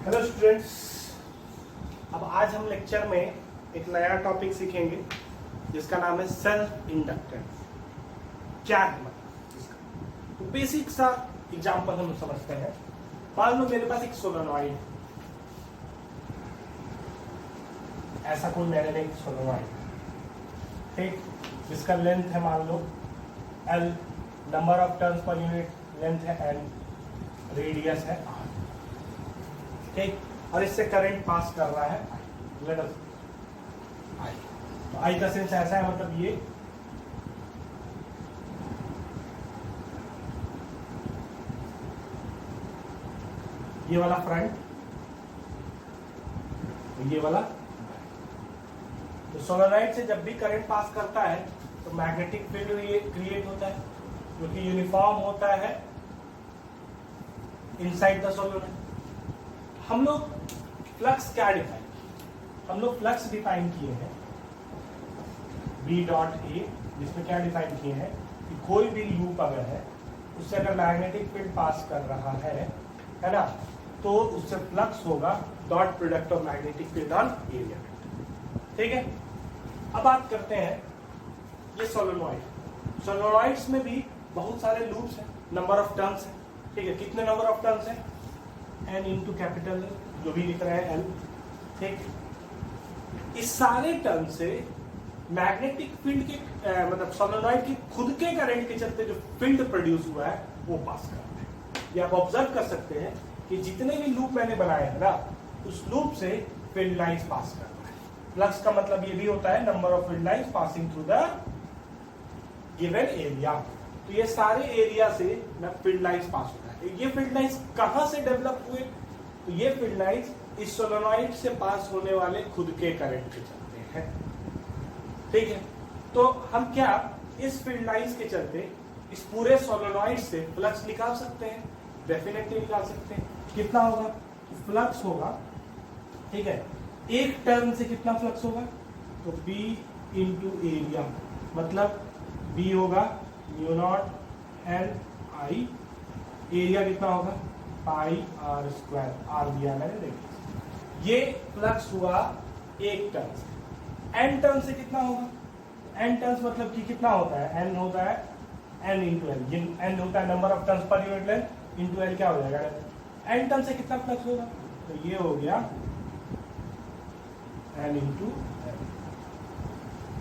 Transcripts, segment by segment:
Hello students, अब आज हम लेक्चर में एक नया टॉपिक सीखेंगे जिसका नाम है सेल्फ इंडक्टेंस। क्या है मतलब इसका? तो बेसिक सा एग्जांपल हम समझते हैं। मान लो मेरे पास एक सोलेनॉइड है, ऐसा कोई मेरे लिए एक सोलेनॉइड है, ठीक, जिसका लेंथ है मान लो L, number of turns per unit length है N, रेडियस है R, ठीक, और इससे करंट पास कर रहा है I। तो I का सेंस ऐसा है, मतलब ये वाला फ्रंट, ये वाला। तो सोलेनॉइड से जब भी करंट पास करता है तो मैग्नेटिक फील्ड क्रिएट होता है, जो कि यूनिफॉर्म होता है इनसाइड द सोलेनॉइड। हम लोग फ्लक्स क्या डिफाइन किए? हम लोग फ्लक्स डिफाइन किए हैं B डॉट A, जिसमें क्या डिफाइन किए हैं कि कोई भी लूप अगर है उससे अगर मैग्नेटिक फील्ड पास कर रहा है ना, तो उससे फ्लक्स होगा dot product of magnetic field on area. ठीक है, अब बात करते हैं ये सोलेनॉइड। सोलेनॉइड्स में भी बहुत सारे लूप्स हैं, नंबर ऑफ टर्न्स है। ठीक है, कितने नंबर ऑफ टर्न्स है? N इंटू कैपिटल जो भी लिख रहे हैं L। ठीक, इस सारे टर्न से मैग्नेटिक फील्ड के मतलब सोलेनॉइड की खुद के करंट के चलते जो फील्ड प्रोड्यूस हुआ है वो पास करते हैं। ये आप ऑब्जर्व कर सकते हैं कि जितने भी लूप मैंने बनाए हैं ना, उस लूप से फील्ड लाइंस पास कर रहा है। फ्लक्स का मतलब ये भी होता है number of field lines passing through the given area. तो ये सारे एरिया से फील्ड लाइंस पास होता है। ये फील्ड लाइंस कहां से डेवलप हुए? तो ये फील्ड लाइंस इस सोलेनॉइड से पास होने वाले खुद के करंट के चलते हैं। ठीक है, तो हम क्या इस फील्ड लाइंस के चलते इस पूरे सोलेनॉइड से फ्लक्स निकाल सकते हैं? डेफिनेटली निकाल सकते हैं। कितना होगा? फ्लक्स होगा, ठीक है, एक टर्न से कितना फ्लक्स होगा? तो B इंटू एरिया, मतलब B होगा mu not N I, area कितना होगा? पाई R स्क्वायर, R दिया मैंने, देखिए ये फ्लक्स हुआ एक टर्न से। N टर्न से कितना होगा? N टर्न्स मतलब कि कितना होता है? N होता है N इंटू L, N होता है number of turns per unit length into L, क्या हो जाएगा? N टर्न से कितना फ्लक्स होगा? तो ये हो गया N इंटू L।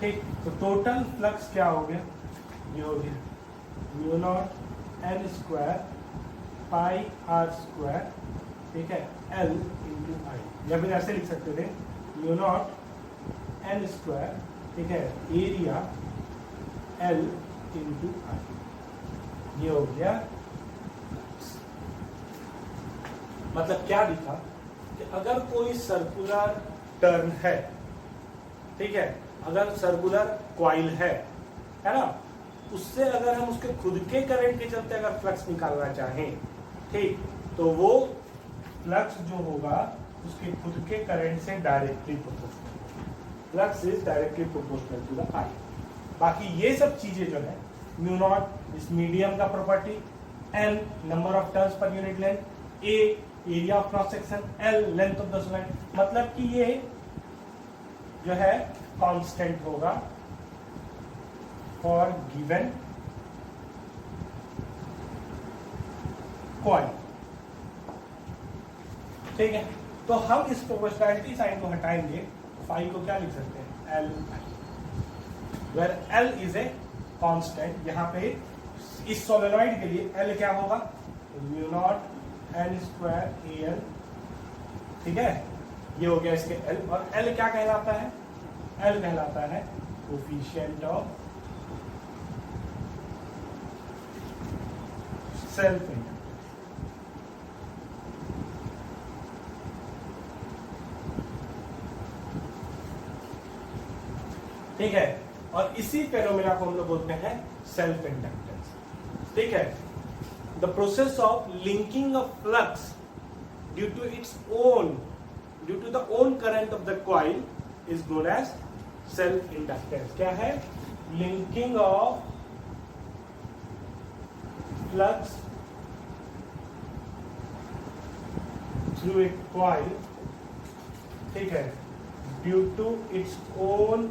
ठीक, तो टोटल फ्लक्स क्या हो गया? ये हो गया mu not N square pi R square, ठीक है, L इंटू आई, या फिर ऐसे लिख सकते थे म्यू नॉट N स्क्वायर, ठीक है, एरिया L इंटू आई। ये हो गया। मतलब क्या दिखा कि अगर कोई सर्कुलर टर्न है, ठीक है, अगर सर्कुलर कॉइल है ना, उससे अगर हम उसके खुद के करंट के चलते अगर फ्लक्स निकालना चाहें, ठीक, तो वो फ्लक्स जो होगा उसके खुद के करंट से directly proportional. Flux is directly proportional to the I. बाकी ये सब चीजें जो है, म्यू नॉट इस मीडियम का property, N number of turns per unit length, A area of cross section, L length of the solenoid, मतलब कि ये जो है कांस्टेंट होगा फॉर गिवन कॉइल। ठीक है, तो हम इस प्रोपोर्शनैलिटी साइन को हटाएंगे, फाई को क्या लिख सकते हैं? L, where L is a constant. यहाँ पे इस सोलेनॉइड के लिए L क्या होगा? Mu not N square AL, ठीक है, ये हो गया इसके L। और L क्या कहलाता है? L कहलाता है कोफिशिएंट ऑफ सेल्फ इंडक्टेंस। ठीक है, और इसी फेनोमेना को हम लोग बोलते हैं सेल्फ इंडक्टेंस। ठीक है, the process of linking of flux due to the own current of the coil is known as self inductance. क्या है? Linking of flux through a coil, ठीक है, due to its own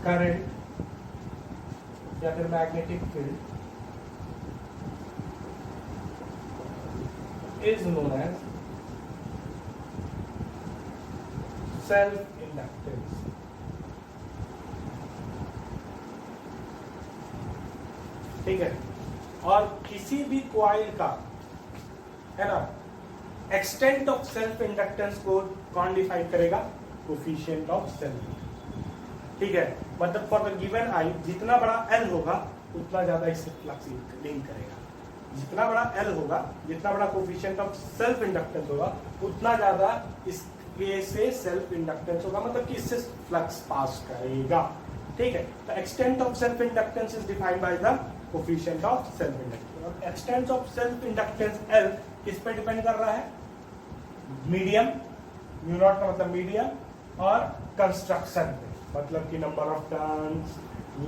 current या फिर magnetic field is known as self inductance. ठीक है, और किसी भी कॉइल का, है ना, एक्सटेंट ऑफ सेल्फ इंडक्टेंस को कौन डिफाइन करेगा? Coefficient of self. ठीक है, मतलब फॉर द गिवन आई जितना बड़ा एल होगा उतना ज्यादा इससे फ्लक्स लिंक करेगा। जितना बड़ा एल होगा, जितना बड़ा कोफिशिएंट ऑफ सेल्फ इंडक्टेंस होगा, उतना ज्यादा इसके से सेल्फ इंडक्टेंस होगा, मतलब कि इससे फ्लक्स पास करेगा। ठीक है, तो extent of self inductance is defined by the coefficient of self inductance. और extent of self inductance L किस पे डिपेंड कर रहा है? मीडियम, म्यू नॉट का मतलब मीडियम, और कंस्ट्रक्शन पे, मतलब कि number of turns,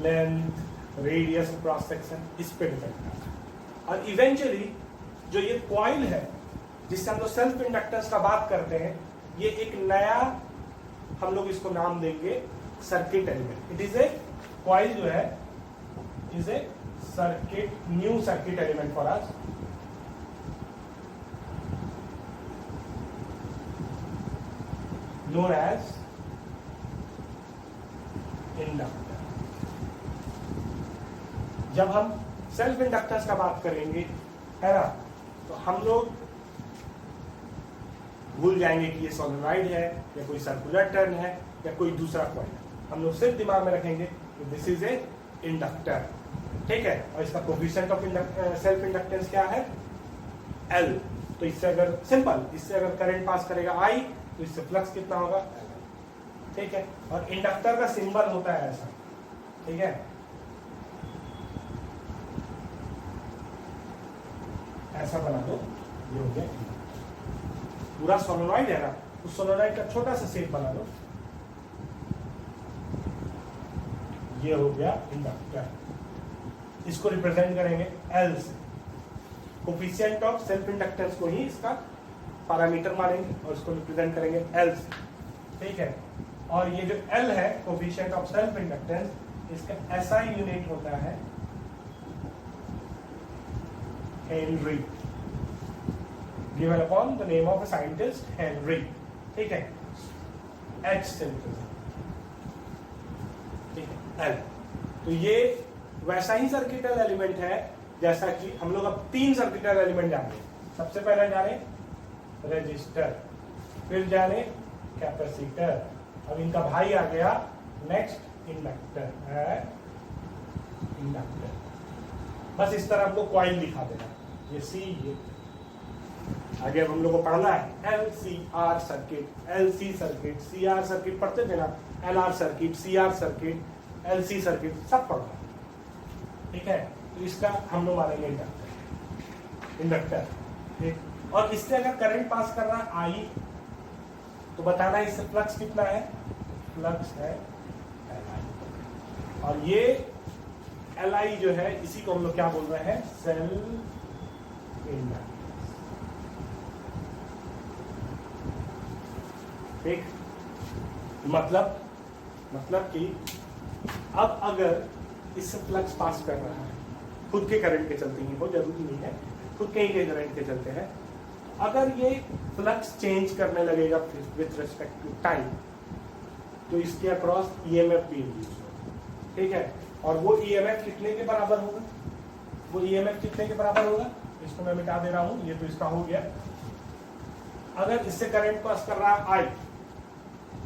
length, radius, cross section, इस पे डिपेंड कर रहा है। और इवेंचुअली जो ये कॉइल है जिससे हम लोग सेल्फ इंडक्टेंस का बात करते हैं, ये एक नया हम लोग इसको नाम देंगे circuit element. It is a coil जो है is a circuit, new circuit element for us, known as inductor. जब हम सेल्फ इंडक्टेंस का बात करेंगे, है ना, तो हम लोग भूल जाएंगे कि ये सोलेनॉइड है या कोई सर्कुलर टर्न है या कोई दूसरा कॉइल है। हम लोग सिर्फ दिमाग में रखेंगे कि दिस इज ए इंडक्टर। ठीक है, और इसका कोफिशिएंट ऑफ सेल्फ इंडक्टेंस क्या है? एल। तो इससे अगर सिंपल, इससे अगर करंट पास करेगा आई, तो इससे फ्लक्स कितना होगा? ठीक है, और इंडक्टर का सिंबल होता है ऐसा। ठीक है, ऐसा बना दो, ये हो गया। पूरा सोलेनॉइड है ना, उस सोलेनॉइड का छोटा सा शेप बना दो, ये हो गया इंडक्टर। इसको रिप्रेजेंट करेंगे एल से। कोफिशिएंट ऑफ सेल्फ इंडक्टेंस को ही इसका पैरामीटर मानेंगे और इसको रिप्रेजेंट करेंगे एल से। ठीक है, और ये जो एल है कोफिशिएंट ऑफ सेल्फ इंडक्टेंस, इसका एसआई यूनिट होता है Henry, given upon the name of a scientist Henry. ठीक है, एच से रिप्रेजेंट, ठीक है, एल। तो ये वैसा ही सर्किटल एलिमेंट है जैसा कि हम लोग अब 3 सर्किटल एलिमेंट जाने। सबसे पहले जाने रेजिस्टर, फिर जाने कैपेसिटर, अब इनका भाई आ गया नेक्स्ट इंडक्टर है, इंडक्टर। बस इस तरह हमको कॉइल दिखा देना, ये सी, ये आगे अब हम लोग को पढ़ना है L C R circuit, L C circuit, C R circuit पढ़ते थे ना, L R circuit, C R circuit, L C circuit, सब पढ़ना। ठीक है, तो इसका हम लोग मानेंगे इंडक्टर, इंडक्टर। ठीक, और इससे अगर करंट पास कर रहा है आई, तो बताना इससे फ्लक्स कितना है? फ्लक्स है Li। और ये Li जो है, इसी को हम लोग क्या बोल रहे हैं? Self inductance. ठीक, मतलब कि अब अगर इससे फ्लक्स पास कर रहा है, खुद के करंट के चलते ही, वो जरूरी नहीं है, खुद के ही करंट के चलते हैं, अगर ये फ्लक्स चेंज करने लगेगा विथ रिस्पेक्ट टू टाइम, तो इसके अक्रॉस ईएमएफ भी इंड्यूस होगा। ठीक है, और वो ईएमएफ कितने के बराबर होगा? वो ईएमएफ कितने के बराबर होगा? इसको मैं मिटा दे रहा हूं, ये तो इसका हो गया। अगर इससे करंट पास कर रहा है आई,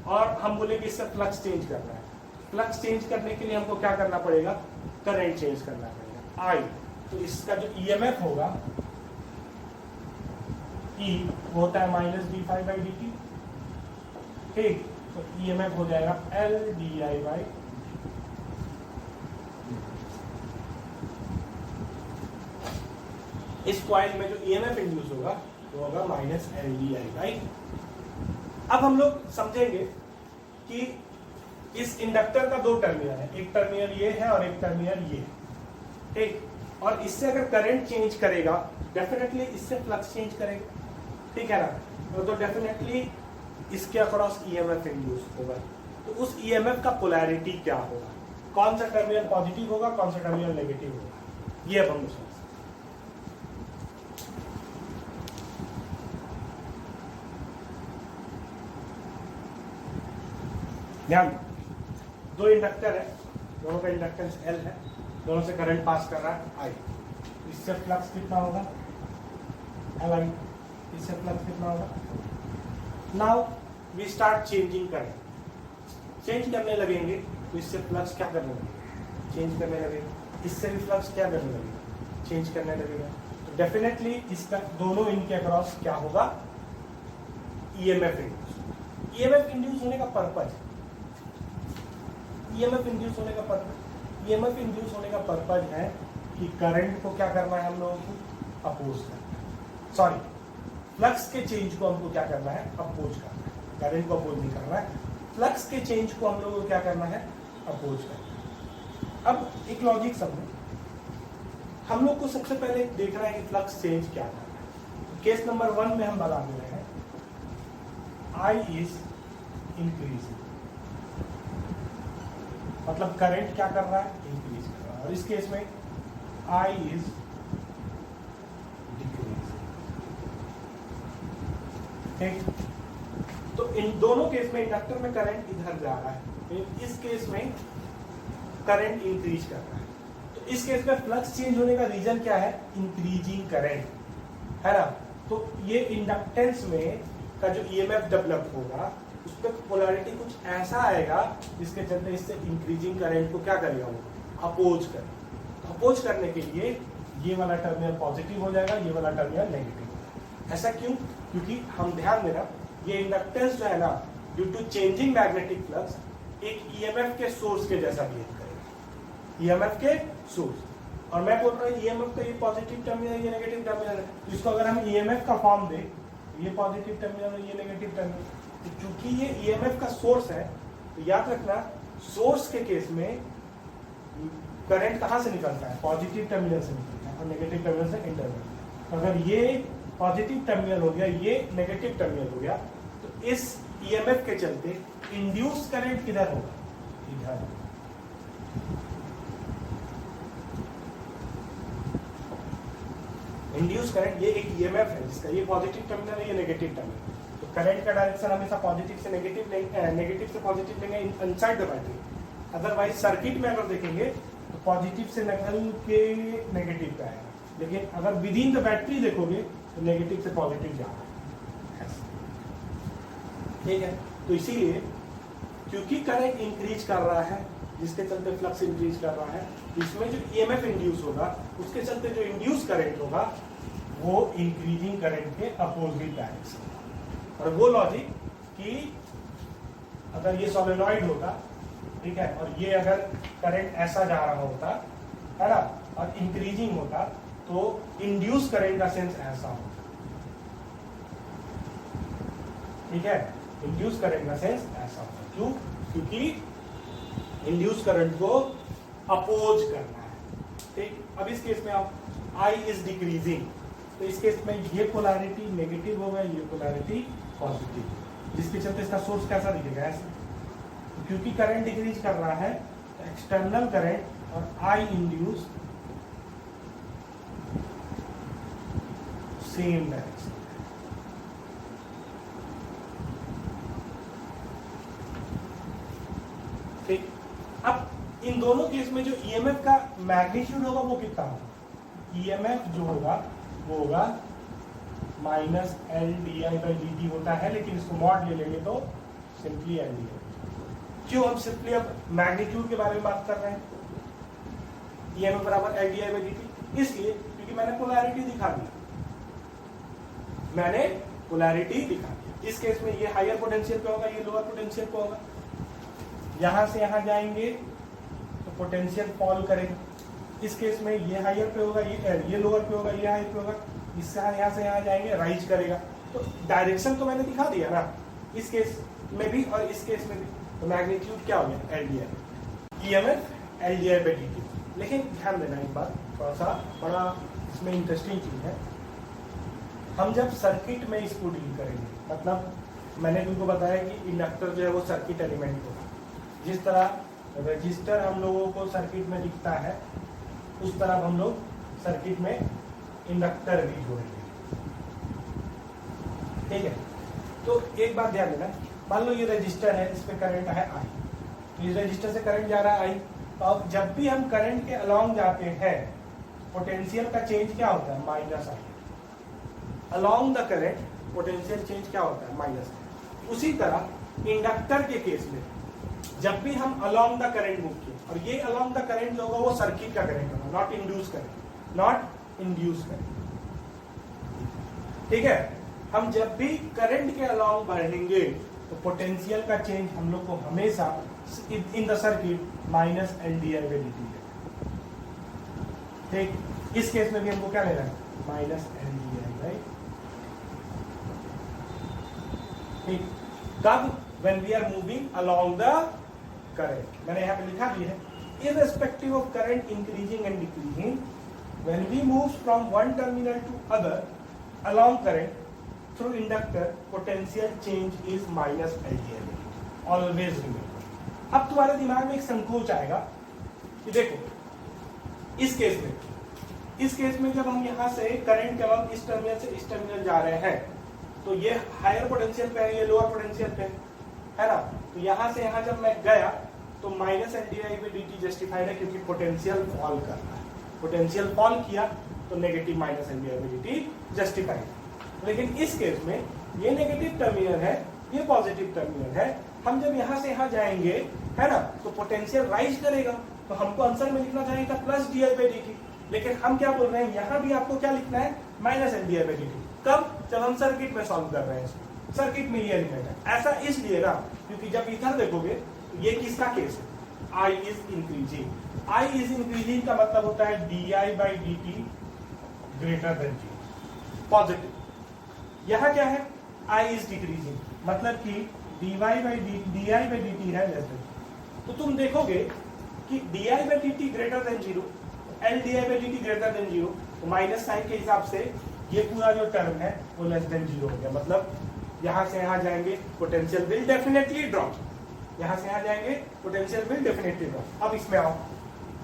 और हम बोले कि इससे फ्लक्स चेंज कर रहा है, फ्लक्स चेंज करने के लिए हमको क्या करना पड़ेगा? करंट चेंज करना पड़ेगा आई। तो इसका जो ईएमएफ होगा E होता है minus D five by D t. ठीक, तो ईएमएफ हो जाएगा एल डी आई बाई, इस कॉइल में जो ईएमएफ इंड्यूस होगा वो होगा minus L D I by. अब हम लोग समझेंगे कि इस इंडक्टर का 2 टर्मिनल है, एक टर्मिनल ये है और एक टर्मिनल ये है। ठीक, और इससे अगर करंट चेंज करेगा डेफिनेटली इससे फ्लक्स चेंज करेगा, ठीक है ना। तो डेफिनेटली इसके अक्रॉस ईएमएफ इंड्यूस होगा। तो उस ईएमएफ का पोलैरिटी क्या होगा, कौन सा टर्मिनल पॉजिटिव होगा, कौन सा टर्मिनल नेगेटिव होगा, ये अब हम समझ। ध्यान, दो इंडक्टर है, दोनों का इंडक्टेंस L है, दोनों से करंट पास कर रहा है I। इससे फ्लक्स कितना होगा Li, इससे फ्लक्स कितना होगा। Now we start changing current, change करने लगेंगे तो इससे फ्लक्स क्या करने लगेगा, चेंज करने लगेगा, इससे भी फ्लक्स क्या करने लगेगा, चेंज करने लगेगा। तो डेफिनेटली इसका दोनों इनके अक्रॉस क्या होगा, ईएमएफ इंड्यूस। ईएमएफ इंड्यूस होने का पर्पज, ईएमएफ इंड्यूस होने का पर्पज, ईएमएफ इंड्यूस होने का पर्पज है कि करंट को क्या करना है हम लोगों को, अपोज करना है। सॉरी, फ्लक्स के चेंज को हमको क्या करना है, अपोज करना है। करंट को अपोज नहीं करना है, फ्लक्स के चेंज को हम लोगों को क्या करना है, अपोज करना है। अब एक लॉजिक समझो, हम लोग को सबसे पहले देखना है कि फ्लक्स चेंज क्या करना है। केस नंबर 1 में हम बता दे रहे हैं I इज इंक्रीजिंग, मतलब करंट क्या कर रहा है, इंक्रीज कर रहा है। और इस केस में I इज डिक्रीजिंग, ठीक। तो इन दोनों केस में इंडक्टर में करंट इधर जा रहा है, इस केस में करंट इंक्रीज कर रहा है। तो इस केस में फ्लक्स चेंज होने का रीजन क्या है, इंक्रीजिंग करंट, है ना। तो ये इंडक्टेंस में का जो ईएमएफ डेवलप होगा उस पर पोलैरिटी कुछ ऐसा आएगा जिसके चलते इससे इंक्रीजिंग करंट को क्या करेगा, वो अपोज करेगा। अपोज करने के लिए ये वाला टर्मिनल पॉजिटिव हो जाएगा, ये वाला टर्मिनल नेगेटिव होगा। ऐसा क्यों, क्योंकि हम ध्यान देना, ये इंडक्टेंस जो है ना, due to changing magnetic flux एक ईएमएफ के सोर्स के जैसा बिहेव करेगा, ईएमएफ के सोर्स। और मैं बोल रहा हूँ ईएमएफ का ये पॉजिटिव टर्मिनल, ये नेगेटिव टर्मिनल है। तो इसको अगर हम ईएमएफ का फॉर्म दें, ये पॉजिटिव टर्मिनल है, ये नेगेटिव टर्मिनल। तो चूंकि ये ईएमएफ का सोर्स है, तो याद रखना सोर्स के केस में करंट कहाँ से निकलता है, पॉजिटिव टर्मिनल से निकलता है, और नेगेटिव टर्मिनल से इंटरनल। अगर ये पॉजिटिव टर्मिनल हो गया, ये नेगेटिव टर्मिनल हो गया, तो इस ईएमएफ के चलते इंड्यूस करंट किधर होगा, इधर। इंड्यूस करंट ये एक ईएमएफ है जिसका ये पॉजिटिव टर्मिनल है, ये नेगेटिव टर्मिनल। तो करंट का डायरेक्शन हमेशा पॉजिटिव से नेगेटिव लेंगे, नेगेटिव से पॉजिटिव लेंगे inside the battery. Otherwise circuit में अगर देखेंगे तो पॉजिटिव से निकल के नेगेटिव पे आएगा, लेकिन अगर विद इन द बैटरी देखोगे तो नेगेटिव से पॉजिटिव जा रहा है, ठीक है। तो इसीलिए क्योंकि करंट इंक्रीज कर रहा है जिसके चलते फ्लक्स इंक्रीज कर रहा है, इसमें जो ईएमएफ इंड्यूस होगा उसके चलते जो इंड्यूस करंट होगा वो इंक्रीजिंग करंट के अपोजिट डायरेक्शन। और वो लॉजिक कि अगर ये सोलेनॉइड होता, ठीक है, और ये अगर करंट ऐसा जा रहा होता, है ना, और इंक्रीजिंग होता, तो इंड्यूस करंट का सेंस ऐसा होता, ठीक है। इंड्यूस करंट का सेंस ऐसा होता, क्यों, क्योंकि इंड्यूस करंट को अपोज करना है, ठीक। अब इस केस में आप I इज डिक्रीजिंग, तो इस केस में ये पोलैरिटी नेगेटिव होगा, ये पोलैरिटी पॉजिटिव, जिसके चलते इसका सोर्स कैसा दिखेगा, ऐसे। तो क्योंकि करंट डिक्रीज कर रहा है तो एक्सटर्नल करंट और I इंड्यूस सेम डायरेक्शन, ठीक। अब इन दोनों केस में जो ईएमएफ का मैग्नीट्यूड होगा वो कितना होगा, ईएमएफ जो होगा वो होगा minus L D I by D T होता है, लेकिन इसको मॉड ले लेंगे तो सिंपली एल डी आई। क्यों हम सिंपली अब मैग्नीट्यूड के बारे में बात कर रहे हैं, ईएमएफ बराबर L D I by D T, इसलिए क्योंकि मैंने पोलैरिटी दिखा दी, मैंने पोलैरिटी दिखा दी। इस केस में ये हायर पोटेंशियल पे होगा, ये लोअर पोटेंशियल पे होगा, यहां से यहां जाएंगे तो पोटेंशियल फॉल करेगा। इस केस में ये हायर पे होगा, ये लोअर पे होगा, ये हायर पे होगा, इससे यहाँ से यहाँ जाएंगे राइज करेगा। तो डायरेक्शन तो मैंने दिखा दिया ना, इस केस में भी और इस केस में भी। तो मैग्नीट्यूड क्या हो गया, L D I, EMF L D I by D T. लेकिन ध्यान देना एक बात, थोड़ा सा बड़ा इसमें इंटरेस्टिंग चीज है, हम जब सर्किट में इसको डील करेंगे, मतलब मैंने तुमको बताया कि इंडक्टर जो है वो सर्किट एलिमेंट होगा, जिस तरह रजिस्टर हम लोगों को सर्किट में दिखता है उस तरह हम लोग सर्किट में इंडक्टर भी जोड़ेंगे। ठीक है, तो एक बात ध्यान देना, मान लो ये रजिस्टर है, इस पे करंट है आई, तो इस रजिस्टर से करंट जा रहा है आई, तो अब जब भी हम करंट के अलोंग जाते हैं पोटेंशियल का चेंज क्या होता है, minus I. Along the current potential change क्या होता है, माइनस आई। उसी तरह इंडक्टर के केस में जब भी हम अलोंग द करंट मूव किए, और ये अलोंग द करंट जो होगा वो सर्किट का करंट होगा, not induce current, not induce current. ठीक है, हम जब भी करंट के अलोंग बढ़ेंगे तो पोटेंशियल का चेंज हम लोग को हमेशा in the circuit minus L D I by D T है। ठीक, इस केस में भी हमको क्या लेना है, minus L D I by. ठीक, कब, when we are moving along the current, मैंने यहाँ पे लिखा भी है, irrespective of current increasing and decreasing, when we move from one terminal to other along current through inductor, potential change is minus LDI. Always remember. अब तुम्हारे दिमाग में एक संकोच आएगा कि देखो इस केस में जब हम यहाँ से करंट के अलॉन्ग इस टर्मिनल से इस टर्मिनल जा रहे हैं तो ये हायर पोटेंशियल पे है, ये लोअर पोटेंशियल पे है ना, तो यहाँ से यहाँ जब मैं गया तो minus L D I by D T justified है क्योंकि पोटेंशियल फॉल कर रहा है, पोटेंशियल फॉल किया तो negative minus L D I by D T justified. लेकिन इस केस में ये नेगेटिव टर्मिनल है, ये पॉजिटिव टर्मिनल है, हम जब यहाँ से यहाँ जाएंगे है ना तो पोटेंशियल राइज करेगा, तो हमको आंसर में लिखना चाहिए था plus D I by D T, लेकिन हम क्या बोल रहे हैं, यहाँ भी आपको क्या लिखना है, minus L D I by D T. कब, जब हम सर्किट में सॉल्व कर रहे हैं, सर्किट में ये एलिमेंट है। ऐसा इसलिए ना क्योंकि जब इधर देखोगे ये किसका केस है, I is increasing. I is increasing का मतलब होता है D I by D T greater than zero, positive. यहाँ क्या है, I इज डिक्रीजिंग, मतलब कि D I by D T है लेस देन। तो तुम देखोगे कि D I by D T greater than zero, L D I by D T greater than zero, तो माइनस साइन के हिसाब से ये पूरा जो टर्म है वो लेस देन जीरो हो गया, मतलब यहाँ से यहाँ जाएंगे पोटेंशियल विल डेफिनेटली ड्रॉप, यहाँ से यहाँ जाएंगे पोटेंशियल विल डेफिनेटली ड्रॉप। अब इसमें आओ,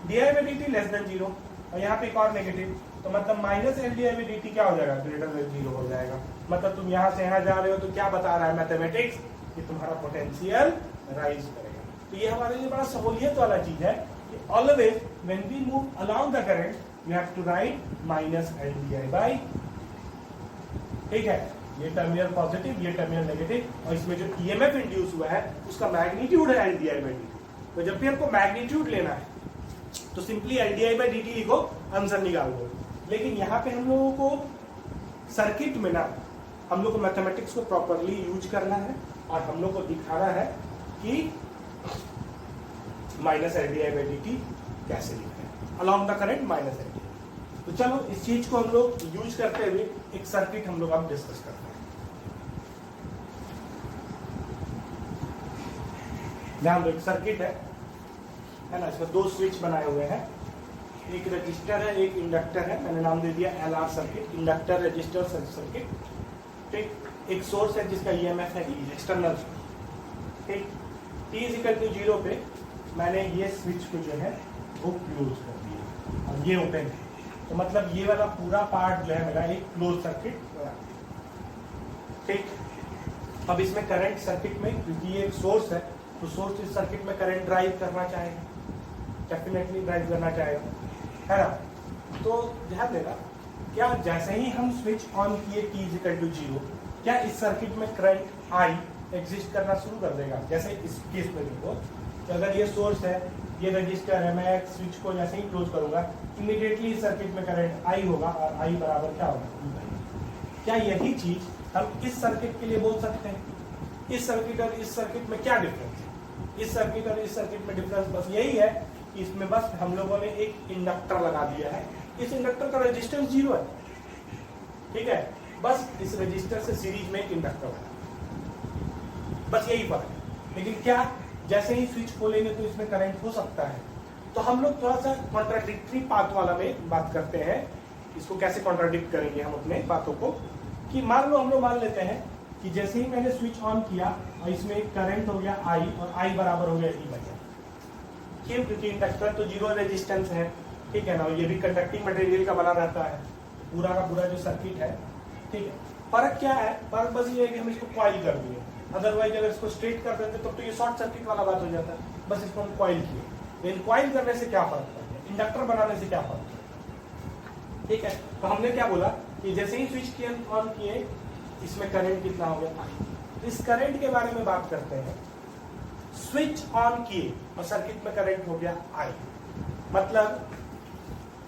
D I by D T less than zero और यहाँ पे एक और नेगेटिव, तो मतलब minus L D I by D T क्या हो जाएगा, ग्रेटर देन जीरो हो जाएगा। मतलब तुम यहाँ से यहाँ जा रहे हो तो क्या बता रहा है मैथमेटिक्स, कि तुम्हारा पोटेंशियल राइज करेगा। तो ये हमारे लिए बड़ा सहूलियत वाला चीज है कि always when we move along the current you have to write minus L D I by. ठीक है, ये टर्मिनल पॉजिटिव, ये टर्मिनल नेगेटिव, और इसमें जो ईएमएफ इंड्यूस हुआ है उसका मैग्नीट्यूड है L D I by D t. तो जब भी आपको मैग्नीट्यूड लेना है तो simply L D I by D T लिखो, आंसर निकाल दो। लेकिन यहाँ पे हम लोगों को सर्किट में ना हम लोग को मैथमेटिक्स को प्रॉपरली यूज करना है और हम लोग को दिखाना है कि minus L D I by D T कैसे लिखते हैं, along the current minus L D. तो चलो इस चीज को हम लोग यूज करते हुए एक सर्किट हम लोग अब डिस्कस करते हैं। ध्यान दो, एक सर्किट है ना, इसमें दो स्विच बनाए हुए हैं, एक रजिस्टर है एक इंडक्टर है, मैंने नाम दे दिया LR circuit, inductor register circuit. ठीक, एक सोर्स है जिसका ईएमएफ है एक्सटर्नल। ठीक, t इज इक्वल टू 0 पे मैंने ये स्विच को जो है वो क्लोज कर दिया और ये ओपन है, तो मतलब ये वाला पूरा पार्ट जो है मेरा एक क्लोज सर्किट। ठीक, अब इसमें करंट सर्किट में, क्योंकि ये एक सोर्स है तो सोर्स इस सर्किट में करंट ड्राइव करना चाहेगा, डेफिनेटली ड्राइव करना चाहेगा, है ना। तो ध्यान देना, क्या जैसे ही हम स्विच ऑन किए t इज इक्वल टू 0, क्या इस सर्किट में करंट I एग्जिस्ट करना शुरू कर देगा। जैसे इस केस में देखो, तो अगर ये सोर्स है, ये रजिस्टर है, मैं स्विच को जैसे ही क्लोज करूंगा इमीडिएटली इस सर्किट में करंट I होगा और I बराबर क्या होगा, क्या यही चीज हम इस सर्किट के लिए बोल सकते हैं। इस सर्किट और इस सर्किट में क्या डिफरेंस है, इस सर्किट और इस सर्किट में डिफरेंस बस यही है कि इसमें बस हम लोगों ने एक इंडक्टर लगा दिया है, इस इंडक्टर का रेजिस्टेंस 0 है। ठीक है, बस इस रजिस्टर से सीरीज में एक इंडक्टर है, बस यही फर्क है। लेकिन क्या जैसे ही स्विच खोलेंगे तो इसमें करंट हो सकता है, तो हम लोग थोड़ा सा कॉन्ट्राडिक्टरी पाथ वाला में बात करते हैं, इसको कैसे कॉन्ट्राडिक्ट करेंगे हम अपने बातों को। कि मान लो हम लोग मान लेते हैं कि जैसे ही मैंने स्विच ऑन किया और इसमें एक करंट हो गया I और I बराबर हो गया E बन गया, क्यों? क्योंकि इंडक्टर तो जीरो रेजिस्टेंस है, ठीक है ना, ये भी कंडक्टिंग मटेरियल का बना रहता है, पूरा का पूरा जो सर्किट है, ठीक है। फर्क क्या है? फर्क बस ये है कि हम इसको कॉइल कर दिए, अदरवाइज अगर इसको स्ट्रेट कर देते तो ये शॉर्ट सर्किट वाला बात हो जाता है, बस इसको हम कॉइल किए। लेकिन कॉइल करने से क्या फर्क पड़ गया, इंडक्टर बनाने से क्या फर्क पड़ा, ठीक है। तो हमने क्या बोला कि जैसे ही स्विच किया ऑन किए, इसमें करंट कितना हो गया I। तो इस करंट के बारे में बात करते हैं। स्विच ऑन किए और सर्किट में करंट हो गया I, मतलब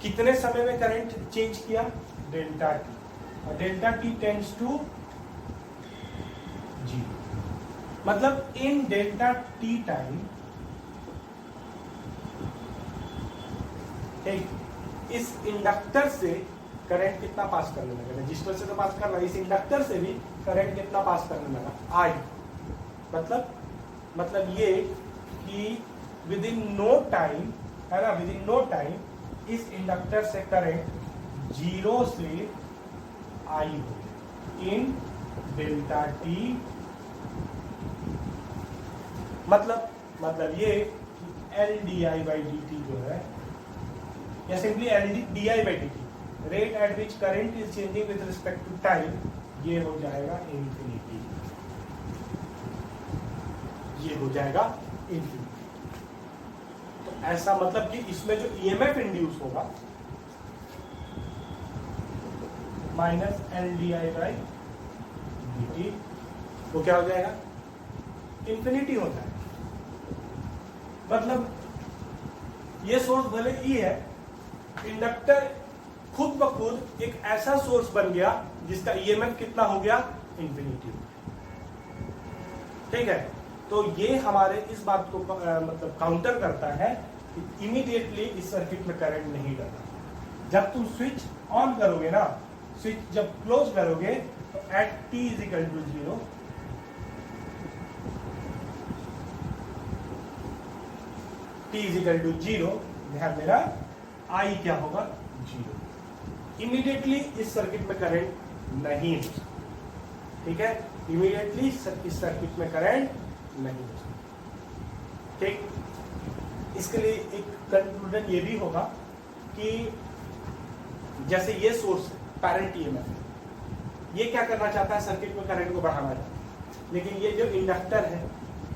कितने समय में करंट चेंज किया, डेल्टा टी, और डेल्टा टी टेंड्स टू 0, मतलब इन डेल्टा टी टाइम, इस इंडक्टर से करंट कितना पास करने लगा, रजिस्टर से तो पास कर रहा है, इस इंडक्टर से भी करंट कितना पास करने लगा, I। मतलब ये कि विद इन नो टाइम, है ना, विद इन नो टाइम इस इंडक्टर से करंट 0 से I हो इन डेल्टा टी। मतलब ये L D I by D T जो है, या simply L D I by D T, rate at which current is changing with respect to time, ये हो जाएगा इंफिनिटी, ये हो जाएगा इंफिनिटी। तो ऐसा मतलब कि इसमें जो ईएमएफ इंड्यूस होगा minus L D I by D T, वो क्या हो जाएगा, इंफिनिटी होता है। मतलब ये सोर्स भले ई है, इंडक्टर खुद ब खुद एक ऐसा सोर्स बन गया जिसका ईएमएफ कितना हो गया, इंफिनिटी, ठीक है। तो ये हमारे इस बात को मतलब काउंटर करता है कि इमीडिएटली इस सर्किट में करंट नहीं डलता। जब तुम स्विच ऑन करोगे ना, स्विच जब क्लोज करोगे तो at t is equal to 0, t is equal to 0, ध्यान देना, I क्या होगा, 0। इमीडिएटली इस सर्किट में करंट नहीं हो सकता, ठीक है, इमीडिएटली इस सर्किट में करंट नहीं हो सकता, ठीक। इसके लिए एक कंक्लूजन ये भी होगा कि जैसे ये सोर्स पैरेंट ईएमएफ, ये क्या करना चाहता है, सर्किट में करंट को बढ़ाना चाहता है, लेकिन ये जो इंडक्टर है,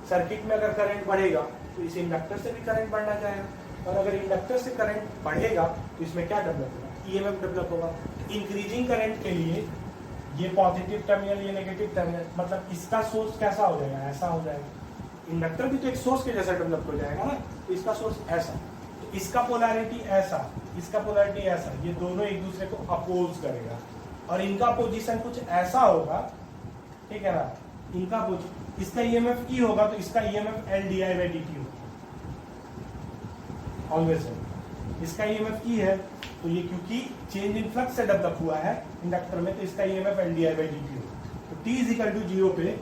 सर्किट में अगर करंट बढ़ेगा तो इस इंडक्टर से भी करंट बढ़ना जाएगा, और अगर इंडक्टर से करंट बढ़ेगा तो इसमें क्या डेवलप होगा, ईएमएफ डेवलप होगा। इंक्रीजिंग करंट के लिए ये पॉजिटिव टर्मिनल, ये नेगेटिव टर्मिनल, मतलब इसका सोर्स कैसा हो जाएगा, ऐसा हो जाएगा। इंडक्टर भी तो एक सोर्स के जैसा डेवलप हो जाएगा ना, तो इसका सोर्स ऐसा, तो इसका पोलैरिटी ऐसा, इसका पोलैरिटी ऐसा, ये दोनों एक दूसरे को अपोज करेगा, और इनका पोजीशन कुछ ऐसा होगा, ठीक है ना, इनका इसका ईएमएफ ई होगा तो इसका EMF L D I by D T होगा, ऑलवेज है। इसका ईएमएफ ई है तो ये क्योंकि चेंज इन फ्लक्स से डेवलप हुआ है इंडक्टर में, तो इसका EMF L D I by D T होगा। तो टी इज इक्वल टू 0 पे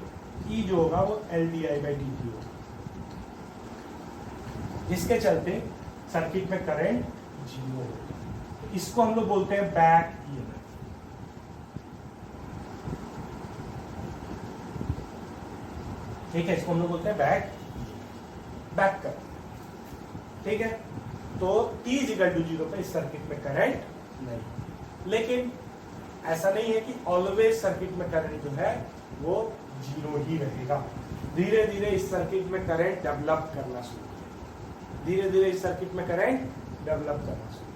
ई जो होगा वो L D I by D T होगा, जिसके चलते सर्किट में करंट 0 होगा। इसको हम लोग बोलते हैं बैक ईएमएफ, ठीक है, इसको हम लोग बोलते हैं बैक कर, ठीक है। तो T इज इक्वल टू 0 पे इस सर्किट में करंट नहीं, लेकिन ऐसा नहीं है कि ऑलवेज सर्किट में करंट जो है वो 0 ही रहेगा। धीरे धीरे इस सर्किट में करंट डेवलप करना शुरू, धीरे धीरे इस सर्किट में करंट डेवलप करना शुरू,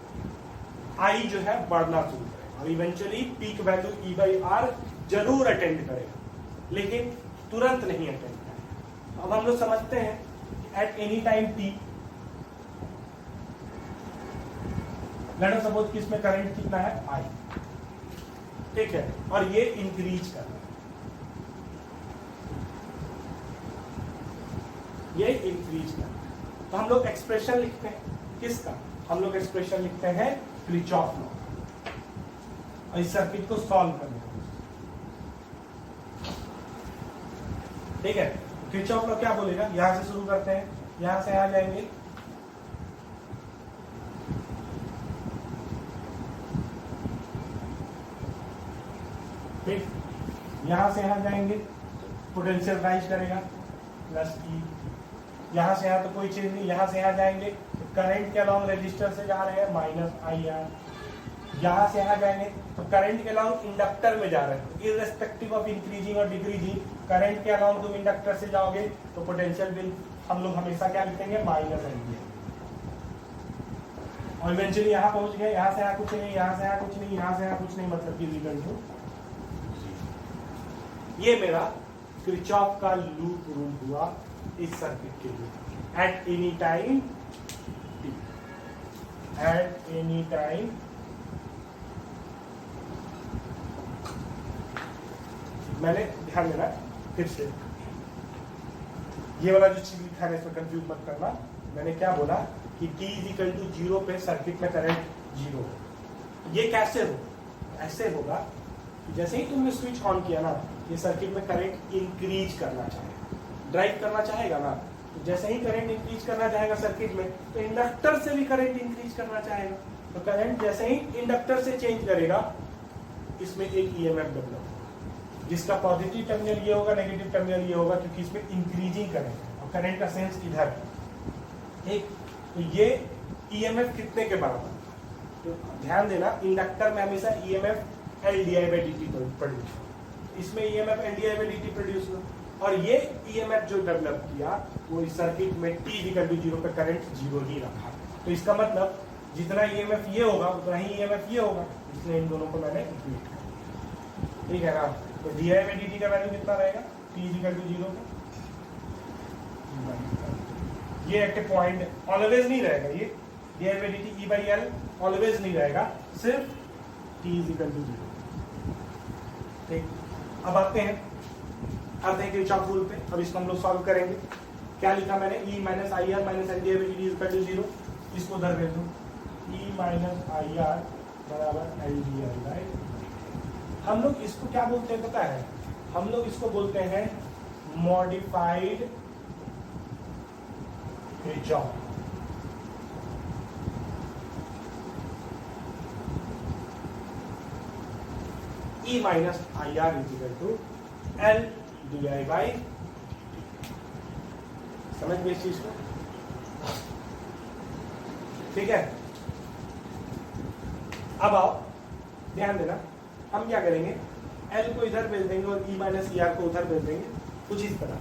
I जो है बढ़ना शुरू करेगा, और eventually peak value E by R जरूर अटेंड करेगा, लेकिन तुरंत नहीं अटेंड करेगा। अब हम लोग समझते हैं at any time T, let us suppose कि इसमें करंट कितना है, I, ठीक है, और ये इंक्रीज कर रहा है, ये इंक्रीज कर रहा है। तो हम लोग एक्सप्रेशन लिखते हैं किसका, हम लोग एक्सप्रेशन लिखते हैं किरचॉफ लॉ, और इस सर्किट को सॉल्व करने का, ठीक है। किरचॉफ लॉ क्या बोलेगा, यहां से शुरू करते हैं, यहां से आ जाएंगे यहाँ से यहाँ जाएंगे पोटेंशियल राइज करेगा प्लस ई, यहाँ से यहाँ तो कोई चीज नहीं, यहाँ से यहाँ जाएंगे तो करंट के अलॉन्ग रजिस्टर से जा रहे हैं माइनस आई आर, यहाँ से यहाँ जाएंगे तो करंट के अलॉन्ग इंडक्टर में जा रहे हैं, इररेस्पेक्टिव ऑफ इंक्रीजिंग और डिक्रीजिंग करंट के अलॉन्ग तुम इंडक्टर से जाओगे तो पोटेंशियल बिल हम लोग हमेशा क्या लिखेंगे माइनस एम्पियर। और इवेंचुअली यहाँ पहुंच गए, यहाँ से यहाँ कुछ नहीं, यहाँ से यहाँ कुछ नहीं, यहाँ से यहाँ कुछ नहीं, मतलब कि इक्वल टू, ये मेरा किरचॉफ का लूप रूल हुआ इस सर्किट के लिए at any time t, at any time मैंने ध्यान देना फिर से, ये वाला जो चीज लिखा है इसमें कंफ्यूज मत करना। मैंने क्या बोला कि t इज इक्वल टू 0 पे सर्किट में करंट 0 हो। ये कैसे हो? ऐसे होगा कि जैसे ही तुमने स्विच ऑन किया ना, ये सर्किट में करंट इंक्रीज करना चाहेगा, ड्राइव करना चाहेगा ना, तो जैसे ही करंट इंक्रीज करना चाहेगा सर्किट में, तो इंडक्टर से भी करंट इंक्रीज करना चाहेगा। तो करंट जैसे ही इंडक्टर से चेंज करेगा, इसमें एक ईएमएफ डेवलप होगा, जिसका पॉजिटिव टर्मिनल ये होगा, नेगेटिव टर्मिनल ये होगा, क्योंकि इसमें इंक्रीजिंग करंट है और करंट का सेंस इधर एक। तो ये ईएमएफ कितने के बराबर? तो ध्यान देना, इंडक्टर में हमेशा EMF L D I by D T produce, इसमें EMF L D I by D T produce हुआ। और ये ईएमएफ जो डेवलप किया वो इस सर्किट में t इक्वल टू 0 पे करंट 0 ही रखा। तो इसका मतलब जितना ईएमएफ ये होगा उतना ही ईएमएफ ये होगा, इसलिए इन दोनों को मैंने इक्वेट किया, ठीक है ना। तो D I by D T का वैल्यू कितना रहेगा? t इक्वल टू 0 पे, ये एक्टिव पॉइंट ऑलवेज नहीं रहेगा, ये D I by D T E by L always नहीं रहेगा, सिर्फ t इज इक्वल टू 0। ठीक, अब आते हैं किरचॉफ रूल पे। अब इसको हम लोग सॉल्व करेंगे। क्या लिखा मैंने? e minus I R minus L D I by D T is equal to 0। इसको उधर भेज दूं, e माइनस आई आर बराबर एल डी आई बाई। हम लोग इसको क्या बोलते हैं पता है? हम लोग इसको बोलते हैं modified Kirchhoff. E minus I R is equal to L D I by, समझ गए इस चीज को? ठीक है, अब आओ ध्यान देना, हम क्या करेंगे, L को इधर भेज देंगे और E माइनस ई आर को उधर भेज देंगे, कुछ इस तरह।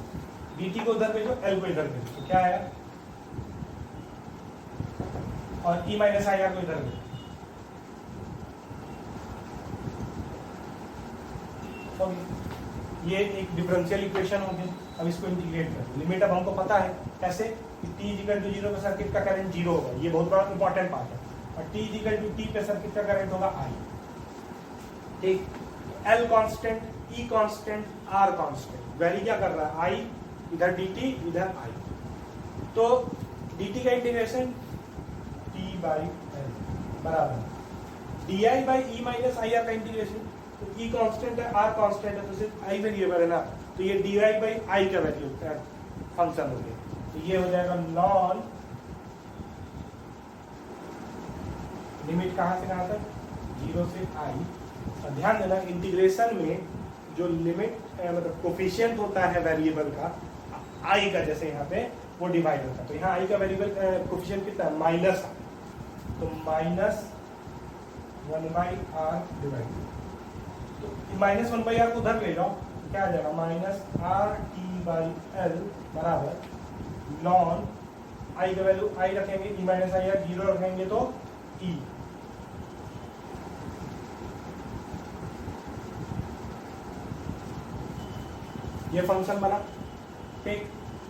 dt को उधर भेजो, L को इधर भेजो, तो क्या आया? और E माइनस आई आर को इधर भेजो, ये एक डिफरेंशियल इक्वेशन हो गई। अब इसको इंटीग्रेट कर, लिमिट अब हमको पता है कैसे कि t इक्वल टू 0 पे सर्किट का करंट 0 होगा, ये बहुत बड़ा इंपॉर्टेंट पार्ट है। और t इक्वल टू t पे सर्किट का करंट होगा I। ठीक, L constant, E constant, R constant, vary क्या कर रहा है? I इधर dt इधर I। तो dt का इंटीग्रेशन t बाई L बराबर di by e minus I are का इंटीग्रेशन। तो E कांस्टेंट है, R कांस्टेंट है, तो सिर्फ I वेरिएबल है ना, तो ये dy बाई I का वैल्यू फंक्शन हो गया। तो ये हो जाएगा नॉन, लिमिट कहां से कहां तक? 0 से I। और ध्यान देना इंटीग्रेशन में जो लिमिट मतलब कोफिशिएंट होता है वेरिएबल का I का, जैसे यहाँ पे वो डिवाइड होता है, तो यहाँ I का वेरिएबल कोफिशिएंट कितना है? माइनस, तो माइनस 1/r डिवाइड, तो माइनस 1/r को उधर ले जाओ, क्या आ जाएगा? Minus R T by L बराबर लॉन I का वैल्यू I रखेंगे, e माइनस आई आर 0 रखेंगे तो E। ये फंक्शन बना। ठीक,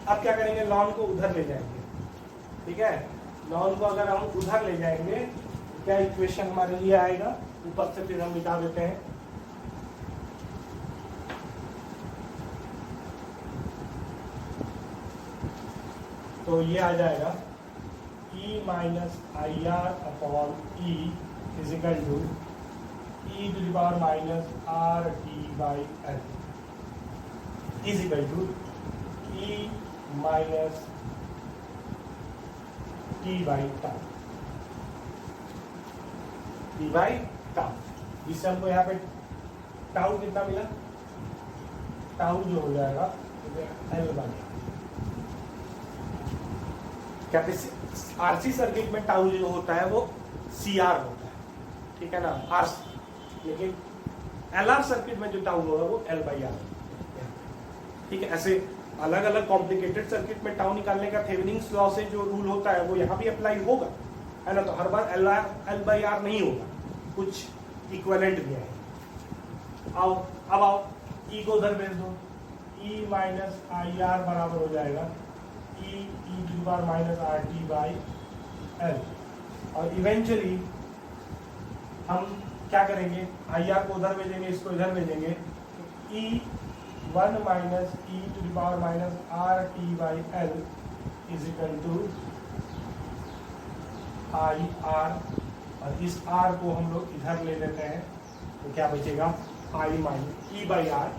अब क्या करेंगे? लॉन को उधर ले जाएंगे। ठीक है, लॉन को अगर हम उधर ले जाएंगे क्या इक्वेशन हमारे लिए आएगा? ऊपर से फिर हम मिटा देते हैं। तो ये आ जाएगा e minus I R upon E is equal to e to the power minus R T by L is equal to e minus T by tau, T by tau. इससे हमको यहाँ पे टाउ कितना मिला? टाउ जो हो जाएगा L by capacity. RC circuit में टाउ जो होता है वो सी आर होता है, ठीक है ना, आरसी। लेकिन एलआर सर्किट में जो टाउ होगा वो एल बाई आर, ठीक है। ऐसे अलग अलग कॉम्प्लिकेटेड सर्किट में टाउ निकालने का थेवेनिन्स लॉ से जो रूल होता है वो यहाँ भी अप्लाई होगा, है ना। तो हर बार एल बाई आर नहीं होगा, कुछ इक्विवेलेंट भी है। आओ अब आओ, ई को उधर भेज दो, ई माइनस आई आर बराबर हो जाएगा E to the power minus R T by L. और इवेंचुअली हम क्या करेंगे, आई आर को उधर भेजेंगे, इसको इधर भेजेंगे, E 1 minus E to the power minus R T by L is equal to I R. और इस आर को हम लोग इधर ले लेते हैं, तो क्या बचेगा, I minus E by R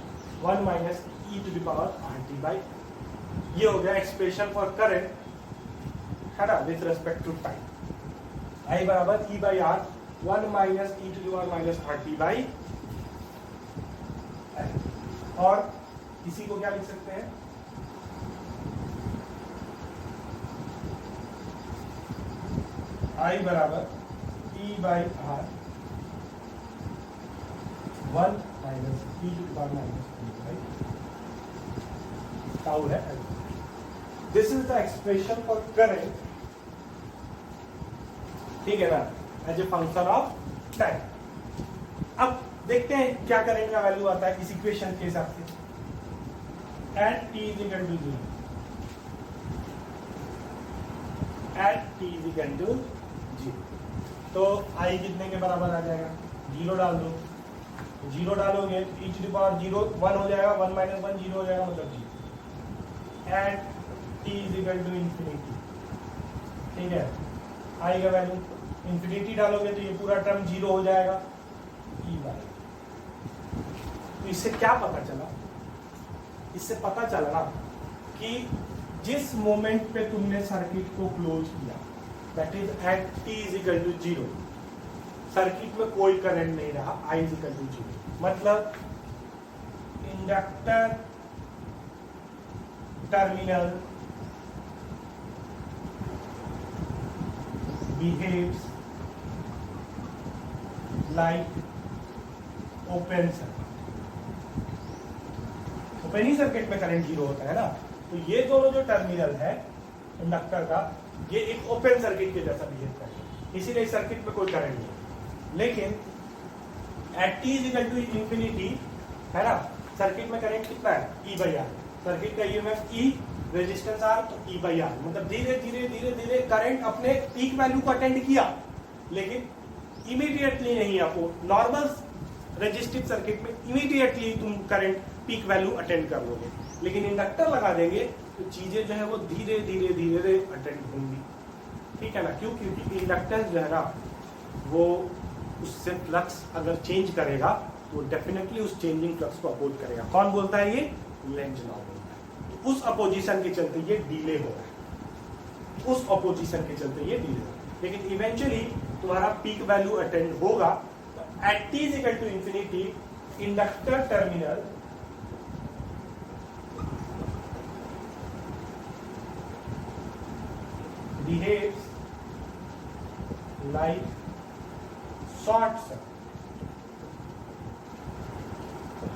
1 minus E to the power R T by. ये हो गया एक्सप्रेशन फॉर करंट, है ना, with respect to time. I बराबर ई by R 1 minus E to the power minus R T by. और इसी को क्या लिख सकते हैं, आई बराबर ई by R 1 minus E to the power minus tau है। This is the expression for current, ठीक है ना, as a function of time. अब देखते हैं क्या करंट का वैल्यू आता है इस इक्वेशन के हिसाब से। At T is equal to 0, at T is equal to 0, तो आई कितने के बराबर आ जाएगा, 0 डाल दो, 0 डालोगे ई टू द पावर 0 1 हो जाएगा, 1 माइनस 1 0 हो जाएगा, मतलब 0। At T is equal to infinity, ठीक है, आई का वैल्यू इंफिनिटी डालोगे तो ये पूरा टर्म 0 हो जाएगा, ई बाई। तो इससे क्या पता चला, इससे पता चला ना कि जिस मोमेंट पे तुमने सर्किट को क्लोज किया, that is at T is equal to 0, circuit में कोई करंट नहीं रहा, आई इज इक्वल टू 0, मतलब inductor terminal behaves like open circuit। Open ही सर्किट में करंट 0 होता है ना, तो ये दोनों जो टर्मिनल है इंडक्टर का, ये एक ओपन सर्किट के जैसा बिहेव करेगा, इसीलिए सर्किट में कोई करंट नहीं। लेकिन at T is equal to infinity, है ना, सर्किट में करंट कितना है, ई बाई आर, सर्किट का ईएमएफ ई, रेजिस्टेंस आर, तो ई बाई आर, मतलब धीरे धीरे धीरे धीरे करंट अपने पीक वैल्यू को अटेंड किया, लेकिन इमीडिएटली नहीं। आपको नॉर्मल रेजिस्टिव सर्किट में इमीडिएटली तुम करंट पीक वैल्यू अटेंड कर लोगे, लेकिन इंडक्टर लगा देंगे तो चीजें जो है वो धीरे धीरे धीरे अटेंड होंगी, ठीक है ना। क्यों, क्योंकि इंडक्टेंस जो है ना वो उससे फ्लक्स अगर चेंज करेगा तो डेफिनेटली उस चेंजिंग फ्लक्स को अपोज करेगा। कौन बोलता है, ये लेंज लॉ बोलता है। तो उस अपोजिशन के चलते ये डिले हो रहा है, उस अपोजिशन के चलते ये डिले हो रहा है, लेकिन इवेंचुअली तुम्हारा पीक वैल्यू अटेंड होगा। At T is equal to infinity, inductor terminal behaves like short circuit.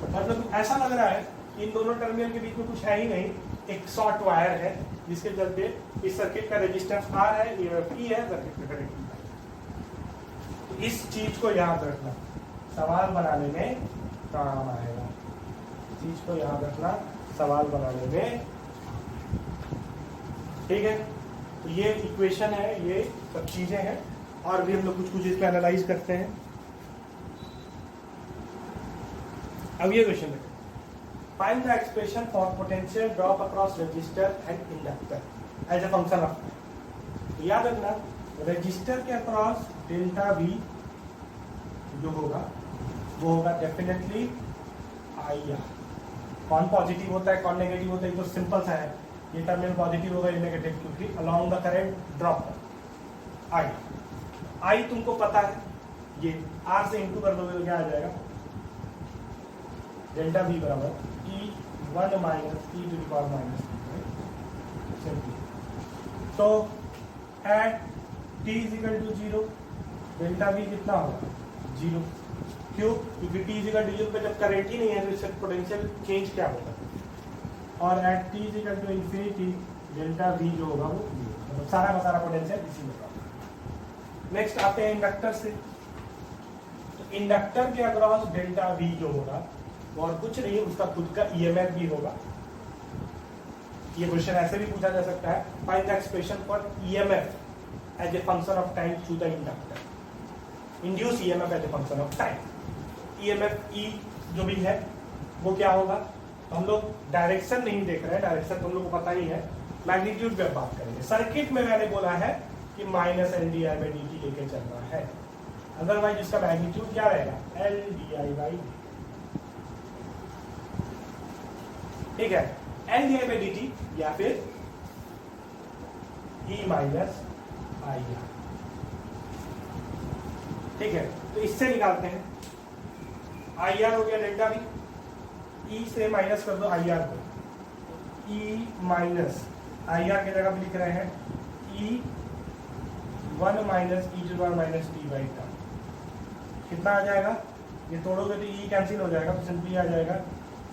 मतलब ऐसा लग रहा है कि इन दोनों टर्मिनल के बीच में कुछ है ही नहीं, एक शॉर्ट वायर है जिसके चलते इस सर्किट का रेजिस्टेंस आर है, ईएमएफ ई है, सर्किट का करंट ई है। तो इस चीज को याद रखना, सवाल बनाने में काम आएगा। इस चीज को याद रखना सवाल बनाने में, ठीक है। तो ये इक्वेशन है, ये सब चीजें हैं, और भी हम लोग कुछ कुछ इसमें एनालाइज करते हैं। अब ये क्वेश्चन देखो, find the expression for potential drop across resistor and inductor as a function of time. याद रखना रजिस्टर के अक्रॉस डेल्टा वी जो होगा वो होगा डेफिनेटली आई आर। कौन पॉजिटिव होता है कौन नेगेटिव होता है, तो सिंपल सा है, ये टर्मिनल पॉजिटिव होगा ये नेगेटिव, क्योंकि अलोंग द करंट ड्रॉप आई। आई तुमको पता है, ये आर से इंटू कर दोगे तो क्या आ जाएगा, डेल्टा वी बराबर E 1 minus e to the power minus simply. तो at t is equal to 0 delta v कितना होगा 0। क्यों? क्योंकि t इज इक्वल टू 0 पे जब करंट ही नहीं है तो इससे पोटेंशियल चेंज क्या होगा। और at t is equal to infinity delta v जो होगा वो मतलब सारा का सारा पोटेंशियल इसी में होगा। नेक्स्ट आते हैं इंडक्टर से। तो इंडक्टर के अक्रॉस डेल्टा v जो होगा वो और कुछ नहीं, उसका खुद का ईएमएफ भी होगा। ये क्वेश्चन ऐसे भी पूछा जा सकता है, find the expression for EMF as a function of time through the inductor. Induce EMF as a function of time. EMF E जो भी है वो क्या होगा, तो हम लोग डायरेक्शन नहीं देख रहे हैं, डायरेक्शन तो हम लोग को पता ही है, मैग्नीट्यूड पे बात करेंगे। सर्किट में मैंने बोला है कि minus L D I by D T लेके चलना है, अदरवाइज इसका मैग्नीट्यूड क्या रहेगा L D I by D. ठीक है, L D I by D T या फिर ई माइनस आई आर। ठीक है, तो इससे निकालते हैं। आई आर हो गया डेल्टा वी, ई से माइनस कर दो आई आर को, ई माइनस आई आर की जगह पे लिख रहे हैं E 1 minus E to power minus T by tau. कितना आ जाएगा, ये तोड़ोगे तो ई कैंसिल हो जाएगा, तो सिंपली आ जाएगा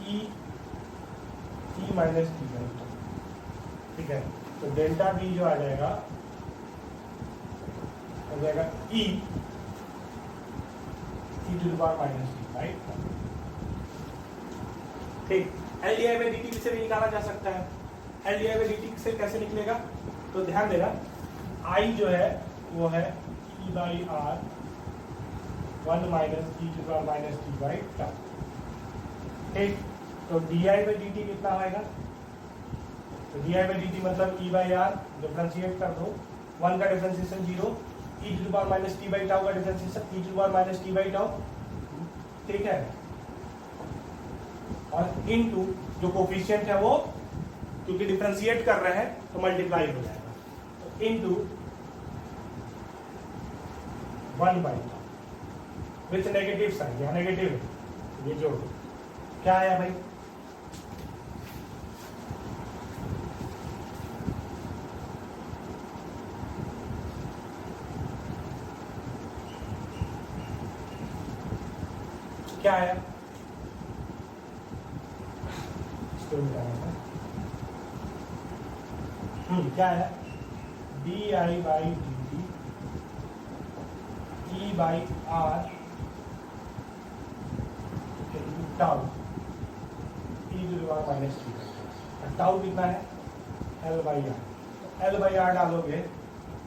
E minus T by tau. ठीक है, तो डेल्टा बी जो आ जाएगा हो जाएगा E to the power minus T by tau. ठीक, L D I by D T से भी निकाला जा सकता है। L D I by D T से कैसे निकलेगा, तो ध्यान देना, आई जो है वो है E by R 1 minus E to power minus T by tau. ठीक, तो D I by D T कितना आएगा, तो D I by D T मतलब ई बाई आर, डिफरेंशिएट कर दो, 1 का differentiation 0, E to power minus T by tau का differentiation E to power minus T by tau. ठीक है, और इनटू जो कोफिशिएंट है वो, क्योंकि डिफरेंशिएट कर रहे हैं तो मल्टीप्लाई हो जाएगा, तो into 1 by with negative sign, यहाँ नेगेटिव है, ये जोड़ दो, क्या आया भाई क्या आया, इसको मिटाना था। क्या है D I by D T E by R tau E to the power minus T. Tau कितना है L by R, L by R डालोगे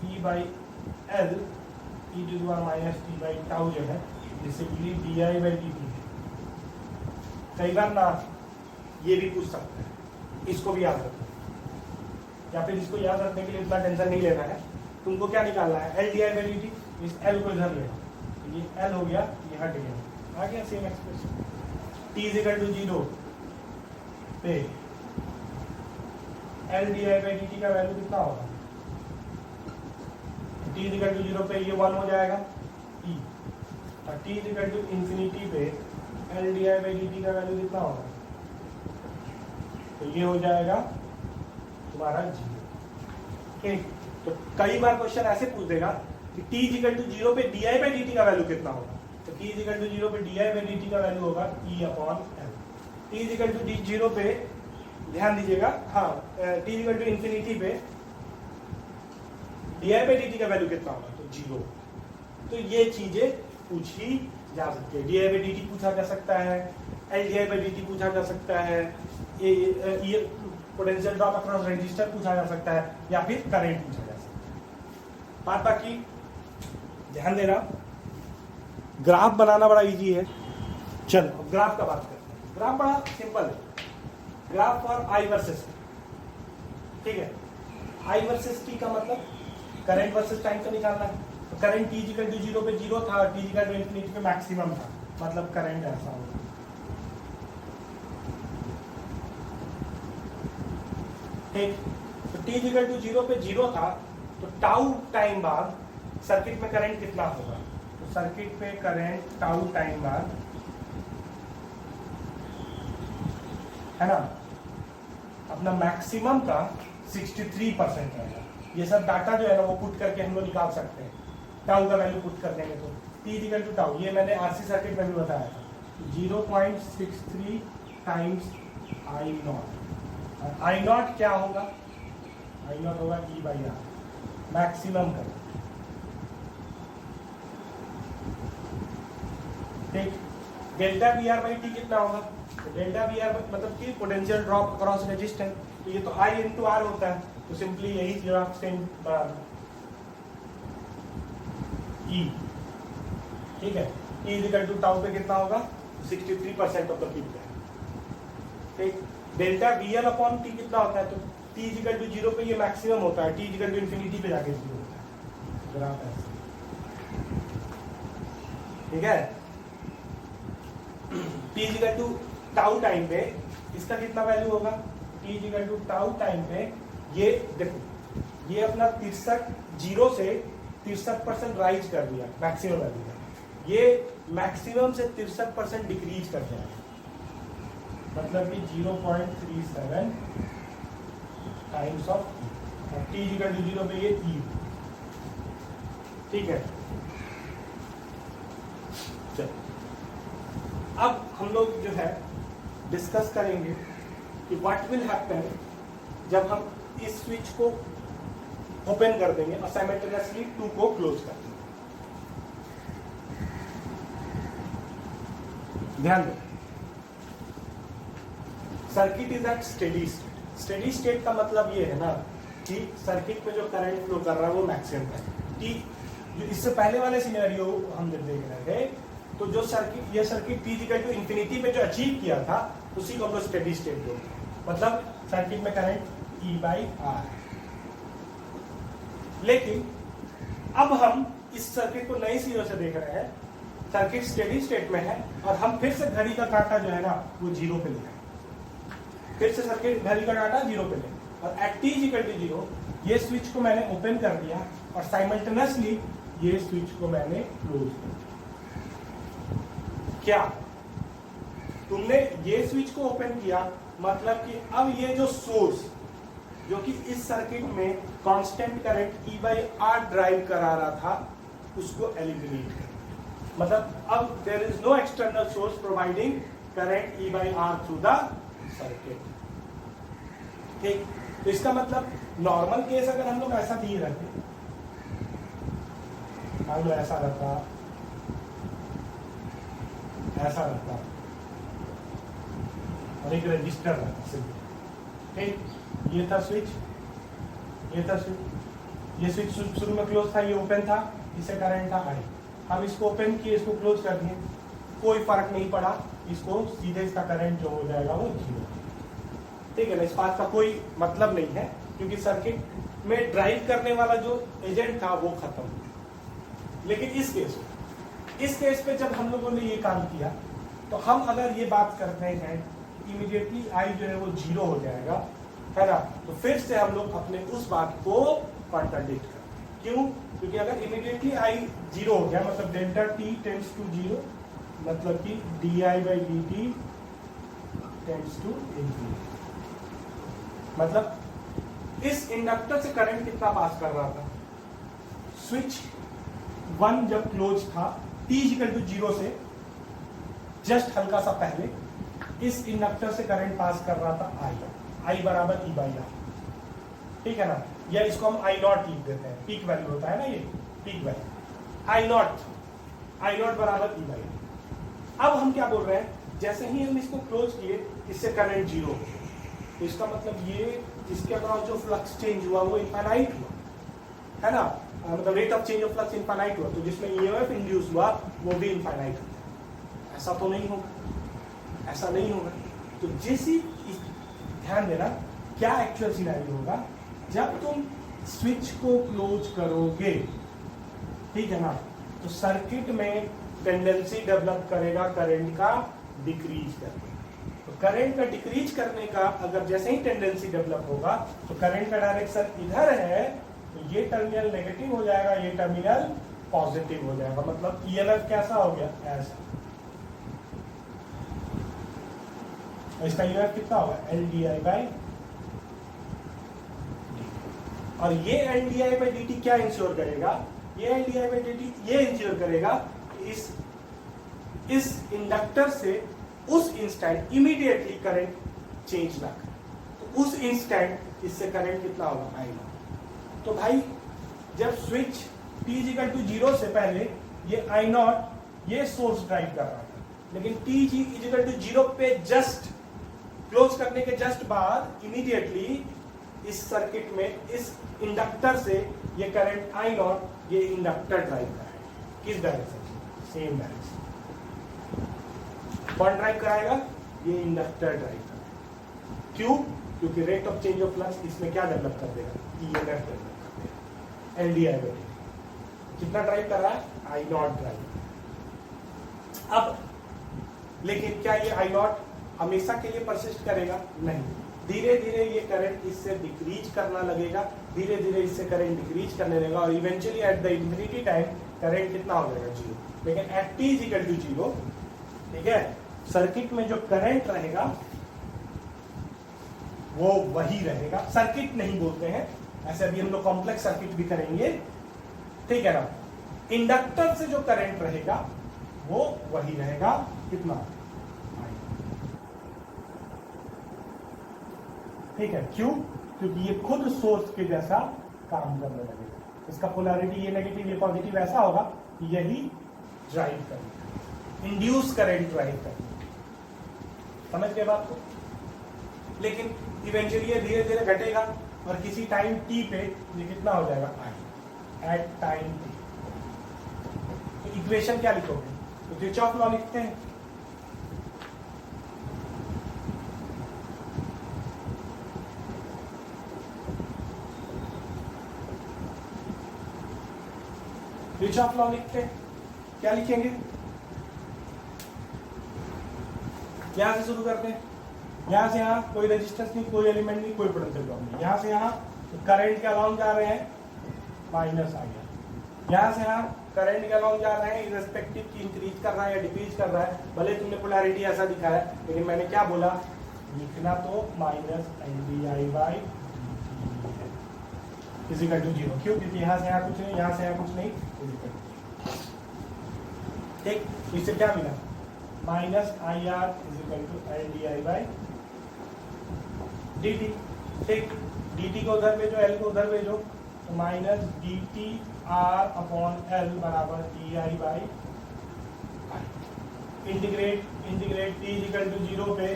E by L E to the power minus T by tau जो है simply D I by D T. कई बार ना ये भी पूछ सकते हैं, इसको भी याद रखो, या फिर इसको याद रखने के लिए इतना टेंशन नहीं लेना है। तुमको क्या निकालना है, L D I by D T, इस एल को इधर लेना, ये एल हो गया, ये हट गया, आ गया same expression. T is equal to 0 पे L D I by D T का वैल्यू कितना होगा, टी इज इक्वल टू 0 पे ये 1 हो जाएगा ई, और T is equal to infinity पे L D I by D T का वैल्यू कितना होगा, तो ये हो जाएगा तुम्हारा 0। ठीक, तो कई बार क्वेश्चन ऐसे पूछ देगा कि t इज इक्वल टू 0 पे D I by D T का वैल्यू कितना होगा, तो t इज इक्वल टू 0 पे D I by D T का वैल्यू होगा e upon L. t is equal to 0 पे ध्यान दीजिएगा, हाँ t is equal to infinity पे D I by D T का वैल्यू कितना होगा, तो 0। तो ये चीजें पूछी जा सकती है, D I by D T पूछा जा सकता है, L D I by D T पूछा जा सकता है, ये पोटेंशियल ड्रॉप अक्रॉस रजिस्टर पूछा जा सकता है, या फिर करंट पूछा जा सकता है। बात बाकी ध्यान देना, ग्राफ बनाना बड़ा इजी है। चलो ग्राफ का बात करते हैं। ग्राफ बड़ा सिंपल है, graph for I versus T. ठीक है, आई वर्सेस टी का मतलब करंट वर्सेस टाइम का निकालना है। तो करंट टी इक्वल टू 0 पे 0 था, टी इक्वल टू इंफिनिटी पे मैक्सिमम था, मतलब करंट ऐसा होगा। ठीक, तो टी इक्वल टू 0 पे 0 था, तो टाउ टाइम बाद सर्किट में करंट कितना होगा, तो सर्किट पे करंट टाउ टाइम बाद है ना, अपना मैक्सिमम का 63% रहेगा। ये सब डाटा जो है ना वो पुट करके हम लोग निकाल सकते हैं। टाउ का वैल्यू पुट कर देंगे तो T इक्वल टू टाउ, ये मैंने आरसी सर्किट में भी बताया था, 0.63 टाइम्स आई नॉट। और आई नॉट क्या होगा, आई नॉट होगा E/R मैक्सिमम करंट। ठीक, डेल्टा VR/T कितना होगा, तो डेल्टा VR मतलब कि पोटेंशियल ड्रॉप अक्रॉस रेजिस्टेंस, तो ये तो I इंटू R होता है, तो सिंपली यही चीज आप E, ठीक है, E इक्वल टू टाउ पे कितना होगा 63% ऑफ द पीक है। ठीक, डेल्टा VL/T कितना होता है, तो T इक्वल टू 0 पे ये मैक्सिमम होता है, T इक्वल टू इन्फिनिटी पे जाके 0 होता है। ग्राफ ऐसे, ठीक है। T equal to tau time पे इसका कितना वैल्यू होगा, T equal to tau time पे ये देखो, ये अपना 63 0 से 63% राइज कर दिया मैक्सिमम वैल्यू में, ये मैक्सिमम से 63% डिक्रीज कर जाएगा, मतलब कि 0.37 times of T equal to 0 पे ये E, ठीक है। चलो अब हम लोग जो है डिस्कस करेंगे कि व्हाट विल हैपन जब हम इस स्विच को ओपन कर देंगे और साइमल्टेनियसली 2 को क्लोज कर देंगे। ध्यान दें, circuit is at steady state. Steady state का मतलब ये है ना कि सर्किट में जो करंट फ्लो कर रहा है वो मैक्सिमम है। कि जो इससे पहले वाले सिनेरियो हम जब देख रहे थे, तो जो सर्किट, ये circuit T equal to infinity पे जो अचीव किया था उसी को हम लोग स्टेडी स्टेट बोलते हैं, मतलब सर्किट में करंट E/R। लेकिन अब हम इस सर्किट को नए सिरे से देख रहे हैं, सर्किट स्टेडी स्टेट में है और हम फिर से घड़ी का कांटा जो है ना वो 0 पे ले आए, फिर से सर्किट घड़ी का कांटा 0 पे ले, और एट T इक्वल टू 0 ये स्विच को मैंने ओपन कर दिया और साइमल्टेनियसली ये स्विच को मैंने क्लोज कर दिया। क्या तुमने ये स्विच को ओपन किया, मतलब कि अब ये जो सोर्स जो कि इस सर्किट में कांस्टेंट करंट E/R ड्राइव करा रहा था उसको एलिमिनेट कर, मतलब अब there is no external source providing current E/R through the circuit. ठीक, तो इसका मतलब नॉर्मल केस अगर हम लोग ऐसा दिए रहते, मान लो ऐसा रहता, ऐसा रहता और एक रजिस्टर रहता सिंपल, ठीक, ये था स्विच, ये था स्विच, ये स्विच शुरू में क्लोज था, ये ओपन था, इसे करंट था I, हम इसको ओपन किए, इसको क्लोज कर दिए, कोई फर्क नहीं पड़ा, इसको सीधे इसका करंट जो हो जाएगा वो 0, ठीक है ना। इस बात का कोई मतलब नहीं है क्योंकि सर्किट में ड्राइव करने वाला जो एजेंट था वो खत्म हो गया। लेकिन इस केस पे जब हम लोगों ने ये काम किया तो हम अगर ये बात करते हैं इमीडिएटली I जो है वो 0 हो जाएगा, है ना, तो फिर से हम लोग अपने उस बात को कॉन्ट्राडिक्ट करते। क्यों? क्योंकि अगर इमीडिएटली I 0 हो गया मतलब डेल्टा T टेंड्स टू 0, मतलब कि di/dt टेंड्स टू इंफिनिटी, मतलब इस इंडक्टर से करंट कितना पास कर रहा था, स्विच 1 जब क्लोज था T इक्वल टू 0 से जस्ट हल्का सा पहले इस इंडक्टर से करंट पास कर रहा था I बराबर E/R, ठीक है ना, या इसको हम I0 लिख देते हैं, पीक वैल्यू होता है ना, ये पीक वैल्यू I0 बराबर E/R। अब हम क्या बोल रहे हैं, जैसे ही हम इसको क्लोज किए इससे करंट 0 हो गया, तो इसका मतलब ये इसके अक्रॉस जो फ्लक्स चेंज हुआ वो इनफाइनाइट हुआ, है ना, मतलब rate of change of flux infinite हुआ, तो जिसमें EMF इंड्यूस हुआ वो भी इनफाइनाइट होता है। ऐसा तो नहीं होगा, ऐसा नहीं होगा। तो जैसे ध्यान देना क्या एक्चुअल सिनेरियो होगा जब तुम स्विच को क्लोज करोगे, ठीक है ना, तो सर्किट में टेंडेंसी डेवलप करेगा करंट का डिक्रीज करने, तो करंट का डिक्रीज करने का अगर जैसे ही टेंडेंसी डेवलप होगा तो करंट का डायरेक्शन इधर है, तो ये टर्मिनल नेगेटिव हो जाएगा, ये टर्मिनल पॉजिटिव हो जाएगा, मतलब EMF कैसा हो गया, ऐसा। इसका यूएफ कितना होगा एल डी आई बाई, और ये L D I by D T क्या इंश्योर करेगा, ये L D I by D T ये इंश्योर करेगा कि इस इंडक्टर से उस इंस्टेंट इमीडिएटली करंट चेंज ना करे, तो उस इंस्टेंट इससे करंट कितना होगा आई नॉट। तो भाई जब स्विच t इक्वल टू 0 से पहले ये आई नॉट ये सोर्स ड्राइव कर रहा था, लेकिन t इक्वल टू 0 पे जस्ट क्लोज करने के जस्ट बाद इमीडिएटली इस सर्किट में इस इंडक्टर से ये करंट आई नॉट ये इंडक्टर ड्राइव कराएगा। किस डायरेक्शन से, सेम डायरेक्शन। कौन ड्राइव कराएगा, ये इंडक्टर ड्राइव कराएगा। क्यों, क्योंकि rate of change of flux इसमें क्या डेवलप कर देगा, ईएमएफ डेवलप कर देगा। एलडीआई में कितना ड्राइव कर रहा है, आई नॉट ड्राइव। अब लेकिन क्या ये आई नॉट हमेशा के लिए परसिस्ट करेगा, नहीं, धीरे धीरे ये करंट इससे डिक्रीज करना लगेगा, धीरे धीरे इससे करंट डिक्रीज करने लगेगा, और eventually at the infinity time current कितना हो जाएगा, 0। लेकिन at T is equal to 0, ठीक है, सर्किट में जो करंट रहेगा वो वही रहेगा। सर्किट नहीं बोलते हैं ऐसे, अभी हम लोग कॉम्प्लेक्स सर्किट भी करेंगे, ठीक है ना। इंडक्टर से जो करंट रहेगा वो वही रहेगा, कितना, ठीक है। क्यों, क्योंकि ये खुद सोर्स के जैसा काम करने लगेगा। इसका पोलैरिटी ये नेगेटिव ये पॉजिटिव ऐसा होगा कि यही ड्राइव करेगा, इंड्यूस करंट ड्राइव करेगा। समझ गए बात को। लेकिन इवेंचुअली ये धीरे धीरे घटेगा और किसी टाइम टी पे ये कितना हो जाएगा, आई एट टाइम टी। तो इक्वेशन क्या लिखोगे, तो किरचॉफ लॉ लिखते हैं। किरचॉफ लॉ लिखते हैं, क्या लिखेंगे, यहां से शुरू करते हैं। यहां से यहां कोई रेजिस्टेंस नहीं, कोई एलिमेंट नहीं, कोई पोटेंशियल ड्रॉप नहीं। यहां से यहां तो करंट के अलाउंग जा रहे हैं, माइनस आ गया। यहां से यहां करंट के अलाउंग जा रहे हैं, इररिस्पेक्टिव की इंक्रीज कर रहा है या डिक्रीज कर रहा है। भले तुमने पोलैरिटी ऐसा दिखा है, लेकिन मैंने क्या बोला, लिखना तो minus LDI by is equal to 0। क्यों, क्योंकि यहां से यहां कुछ नहीं, यहां से यहां कुछ नहीं, ठीक। इससे क्या मिला, minus IR is equal to LDI by dt, ठीक। dt को उधर भेजो, L को उधर भेजो, तो minus dt R upon L बराबर DI by integrate t is equal to 0 पे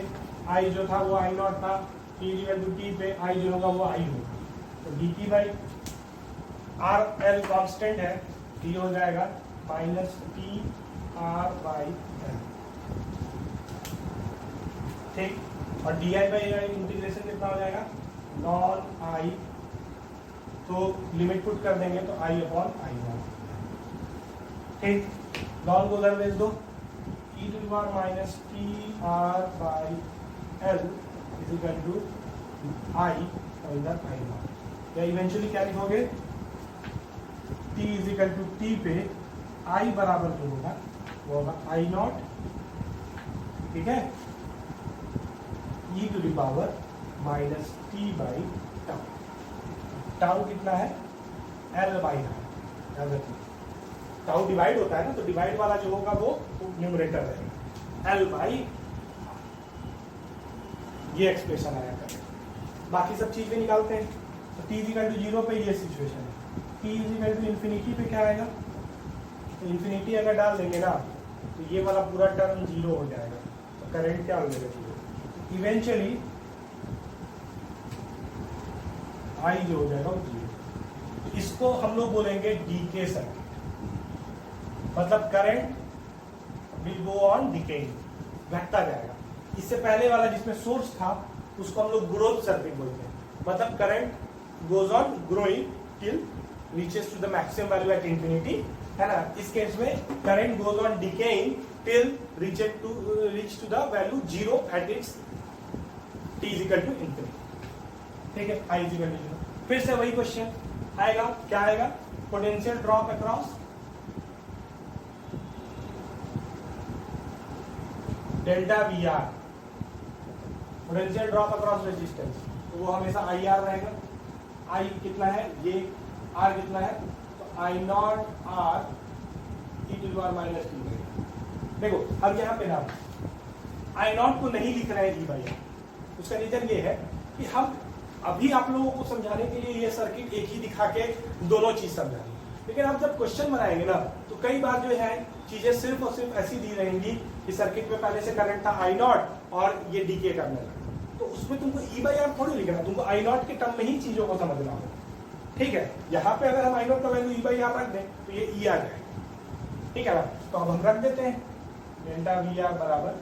I जो था वो I नॉट था, t इजिकल टू t पे I जो होगा वो I होगा। तो dt by R L constant है, t हो जाएगा minus t R by L, ठीक। और डी आई बाई इंटीग्रेशन कितना हो जाएगा, नॉन आई, तो लिमिट पुट कर देंगे तो आई अपॉन आई नॉट, ठीक। नॉन को उधर भेज दो, E to power minus T R by L is equal to I और इधर आई नॉट। या इवेंचुअली क्या लिखोगे, T is equal to T पे आई बराबर जो होगा वो होगा आई नॉट, ठीक है, E to the power minus T by tau. Tau कितना है, L by R. Tau divide होता है ना, तो डिवाइड वाला जो होगा वो न्यूमरेटर रहेगा, एल बाई, ये एक्सप्रेशन आया कर। बाकी सब चीजें निकालते हैं। तो टी इक्वल टू 0 पे ये सिचुएशन है, टी इक्वल टू इन्फिनिटी पे क्या आएगा, तो इन्फिनिटी अगर डाल देंगे ना तो ये वाला पूरा टर्म 0 हो जाएगा, तो करंट क्या हो जाएगा, 0। इवेंचुअली आई जो हो जाएगा वो 0। तो इसको हम लोग बोलेंगे डीके सर्किट, मतलब current will go on decaying, घटता जाएगा। इससे पहले वाला जिसमें सोर्स था उसको हम लोग ग्रोथ सर्किट बोलते हैं, मतलब current goes on growing till reaches to the maximum value at infinity, है ना। इस केस में current goes on decaying till reach to the value 0 at its t is equal to infinity, ठीक है, i is equal to 0। फिर से वही question आएगा, क्या आएगा, potential drop across delta V R, potential drop across resistance, तो वो हमेशा आई आर रहेगा। आई कितना है, ये आर कितना है, तो I naught R E to the power minus T by. देखो अब यहाँ पे ना आई नॉट को नहीं लिख रहे हैं ई बाई आर। उसका रीजन ये है कि हम अभी आप लोगों को समझाने के लिए ये सर्किट एक ही दिखा के दोनों चीज समझा रहे हैं, लेकिन आप जब क्वेश्चन बनाएंगे ना तो कई बार जो है चीजें सिर्फ और सिर्फ ऐसी दी रहेंगी कि सर्किट में पहले से करंट था आई नॉट और ये डीके करने लगा, तो उसमें तुमको ई बाई आर थोड़ी लिखना, तुमको आई नॉट के टर्म में ही चीजों को समझना होगा। ठीक है, यहाँ पे अगर हम आई नॉट का वैल्यू ई बाई आर रख दें तो ये ई आ जाएगा। ठीक है ना, तो अब हम रख देते हैं डेल्टा वी आर बराबर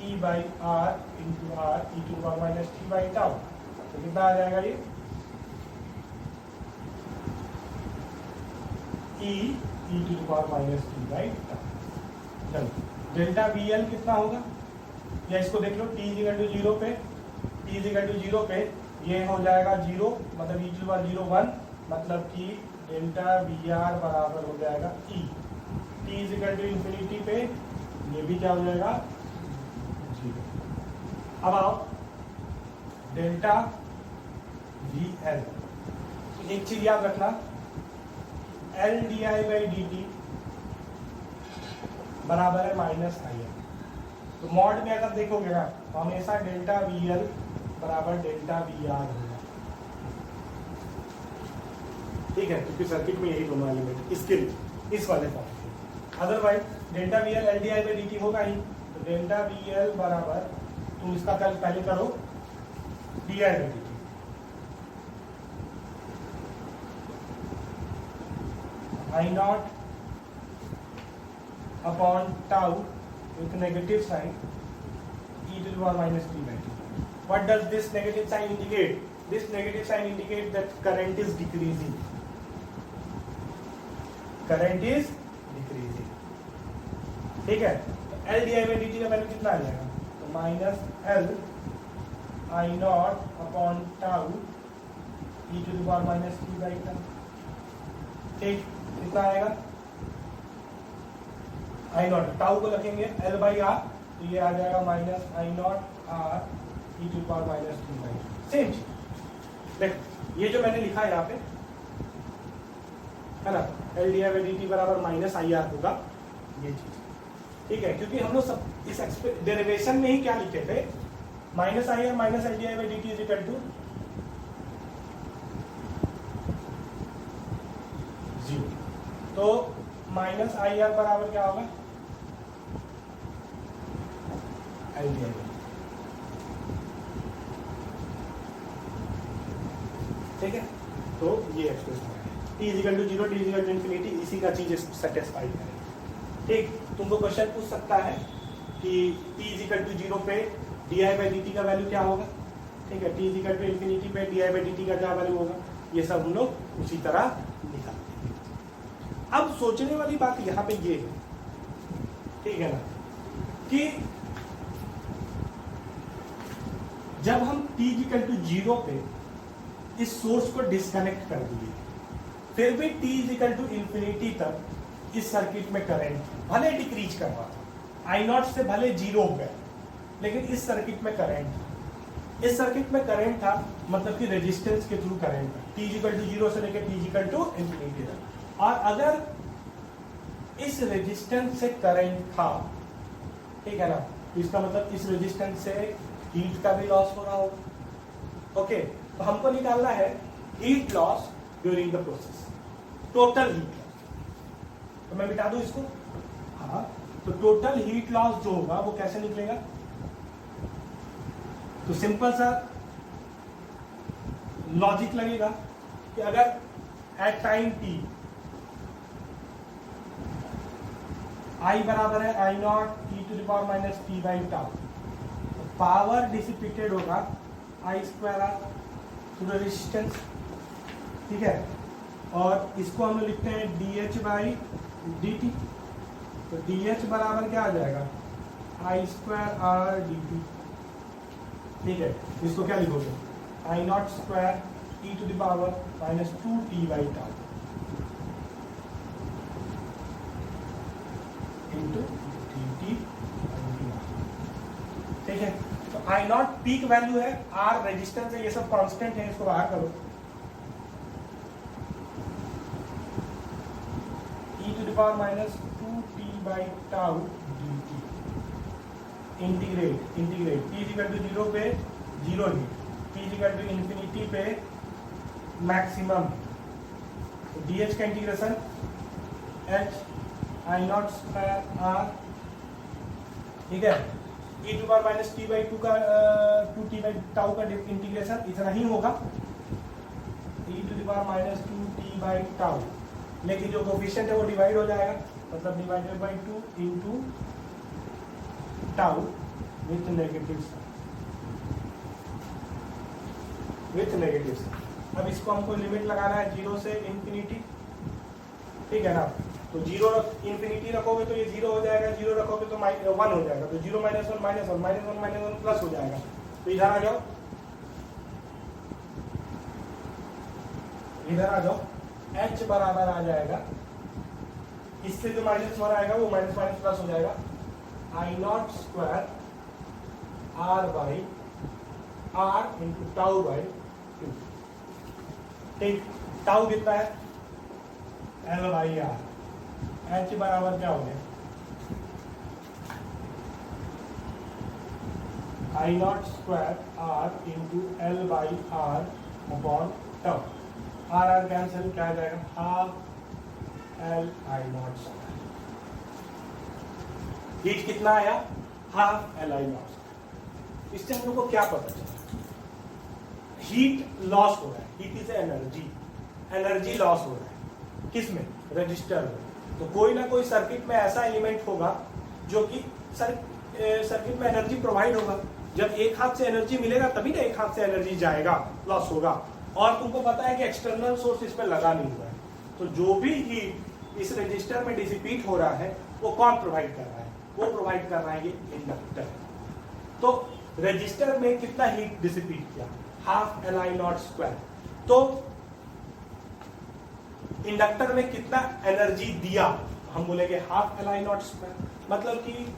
ई by R into R E to power minus T by tau. तो कितना आ जाएगा ये e to the power minus T by tau. चलो डेल्टा वी एल कितना होगा, या इसको देख लो t is equal to zero पे, t is equal to zero पे ये हो जाएगा जीरो, मतलब e to the power zero one, मतलब कि डेल्टा वी आर बराबर हो जाएगा ई। T is equal to infinity पे ये भी क्या हो जाएगा जीरो। अब आओ डेल्टा वी एल, एक चीज याद रखना, L D I by D T बराबर है माइनस आई एल। तो मॉड में अगर देखोगे ना तो हमेशा डेल्टा वी एल बराबर डेल्टा वी आर होगा। ठीक है, क्योंकि सर्किट में यही दोनों एलिमेंट इसके इस वाले फॉर्म के, otherwise delta V L L D I by D T होगा ही। तो डेल्टा वी एल बराबर तुम इसका पहले करो D I by D T, I not upon tau with negative sign e to the power minus t by t. What does this negative sign indicate? This negative sign indicates that current is decreasing. Current is decreasing. ठीक है, तो L di by dt का value कितना आ जाएगा, तो minus L I not upon tau e to the power minus t by t। ठीक, कितना आएगा, आई नॉट टाउ को रखेंगे एल बाई आर, तो ये आ जाएगा minus I naught R E to power minus two by. Same चीज देखो, ये जो मैंने लिखा है यहाँ पे है ना, L D I by D T बराबर माइनस आई आर होगा ये चीज। ठीक है, क्योंकि हम लोग सब इस डेरिवेशन में ही क्या लिखे थे, minus I R minus L D I by D T is equal to zero. तो माइनस आई आर बराबर क्या होगा, एल डी आई। ठीक है, तो ये एक्सप्रेशन है T is equal to zero, T is equal to infinity, इसी का चीज सेटिस्फाई करें। ठीक, तुमको क्वेश्चन पूछ सकता है कि t is equal to zero पे D I by D T का वैल्यू क्या होगा। ठीक है, T is equal to infinity पे D I by D T का क्या वैल्यू होगा, ये सब हम लोग उसी तरह निकालते हैं। अब सोचने वाली बात यहाँ पे ये है, ठीक है ना, कि जब हम t इक्वल टू जीरो पे इस सोर्स को डिस्कनेक्ट कर दिए, फिर भी t इक्वल टू इंफिनिटी तक इस सर्किट में करंट भले डिक्रीज कर रहा था, आई नॉट से भले जीरो हो गया, लेकिन इस सर्किट में करंट था, मतलब कि रेजिस्टेंस के थ्रू करंट था, t इक्वल टू जीरो से लेकर t इक्वल टू इंफिनिटी तक। और अगर इस रेजिस्टेंस से करंट था, ठीक है ना, इसका मतलब इस रेजिस्टेंस से हीट का भी लॉस हो रहा होगा। ओके, तो हमको निकालना है heat loss during the process, total heat loss. तो मैं मिटा दूं इसको, हाँ, तो टोटल हीट लॉस जो होगा वो कैसे निकलेगा, तो सिंपल सा लॉजिक लगेगा कि अगर एट टाइम t I बराबर है I naught e to the power minus T by tau, power dissipated होगा I square R through resistance. ठीक है, और इसको हम लोग लिखते हैं d H by D t, तो डी एच बराबर क्या आ जाएगा, I square R d t. ठीक है, इसको क्या लिखोगे, I naught square e to the power minus two t by tau into d t. ठीक है, तो आई नॉट पीक वैल्यू है, आर रेजिस्टेंस है, ये सब कांस्टेंट है, इसको बाहर करो। e to the power minus 2t by tau dt integrate t equal to 0 पे 0 heat, t equal to infinity पे मैक्सिमम, तो dh का integration h I naught square r, ठीक है। e to power minus t by 2 का 2t by tau का integration इतना ही होगा, e to the power minus 2t by tau, लेकिन जो कोफिशिएंट है वो डिवाइड हो जाएगा, मतलब divided by 2 into tau with negative sign. अब इसको हमको लिमिट लगाना है 0 से इंफिनिटी, ठीक है ना। तो 0 इंफिनिटी रखोगे तो ये 0 हो जाएगा, 0 रखोगे तो 1 हो जाएगा, तो 0 minus 1 minus 1 minus 1 minus 1 plus हो जाएगा। तो इधर आ जाओ, h बराबर आ जाएगा, इससे जो माइनस 1 आएगा वो माइनस माइनस प्लस हो जाएगा, I naught square r by r into tau by 2, ठीक। टाउ कितना है l बाई r, h बराबर क्या हो गया I naught square r into l by r upon tau, R R cancel, क्या आ जाएगा half l I naught square. Heat कितना आया, हाफ l आई नॉट। इससे हम लोग को क्या पता चला, हीट लॉस हो रहा है, हीट इज एनर्जी लॉस हो रहा है, किसमें, रजिस्टर में। तो कोई ना कोई सर्किट में ऐसा एलिमेंट होगा जो कि सर्किट में एनर्जी प्रोवाइड होगा। जब एक हाथ से एनर्जी मिलेगा तभी ना एक हाथ से एनर्जी जाएगा, लॉस होगा। और तुमको पता है कि एक्सटर्नल सोर्स इस पर लगा नहीं हुआ है, तो जो भी हीट इस रजिस्टर में डिसिपेट हो रहा है वो कौन प्रोवाइड कर रहा है, वो प्रोवाइड कर रहा है ये इंडक्टर। तो रजिस्टर में कितना हीट डिसिपेट किया, half l I naught square. तो इंडक्टर में कितना एनर्जी दिया, हम बोलेंगे half l I naught square. मतलब कि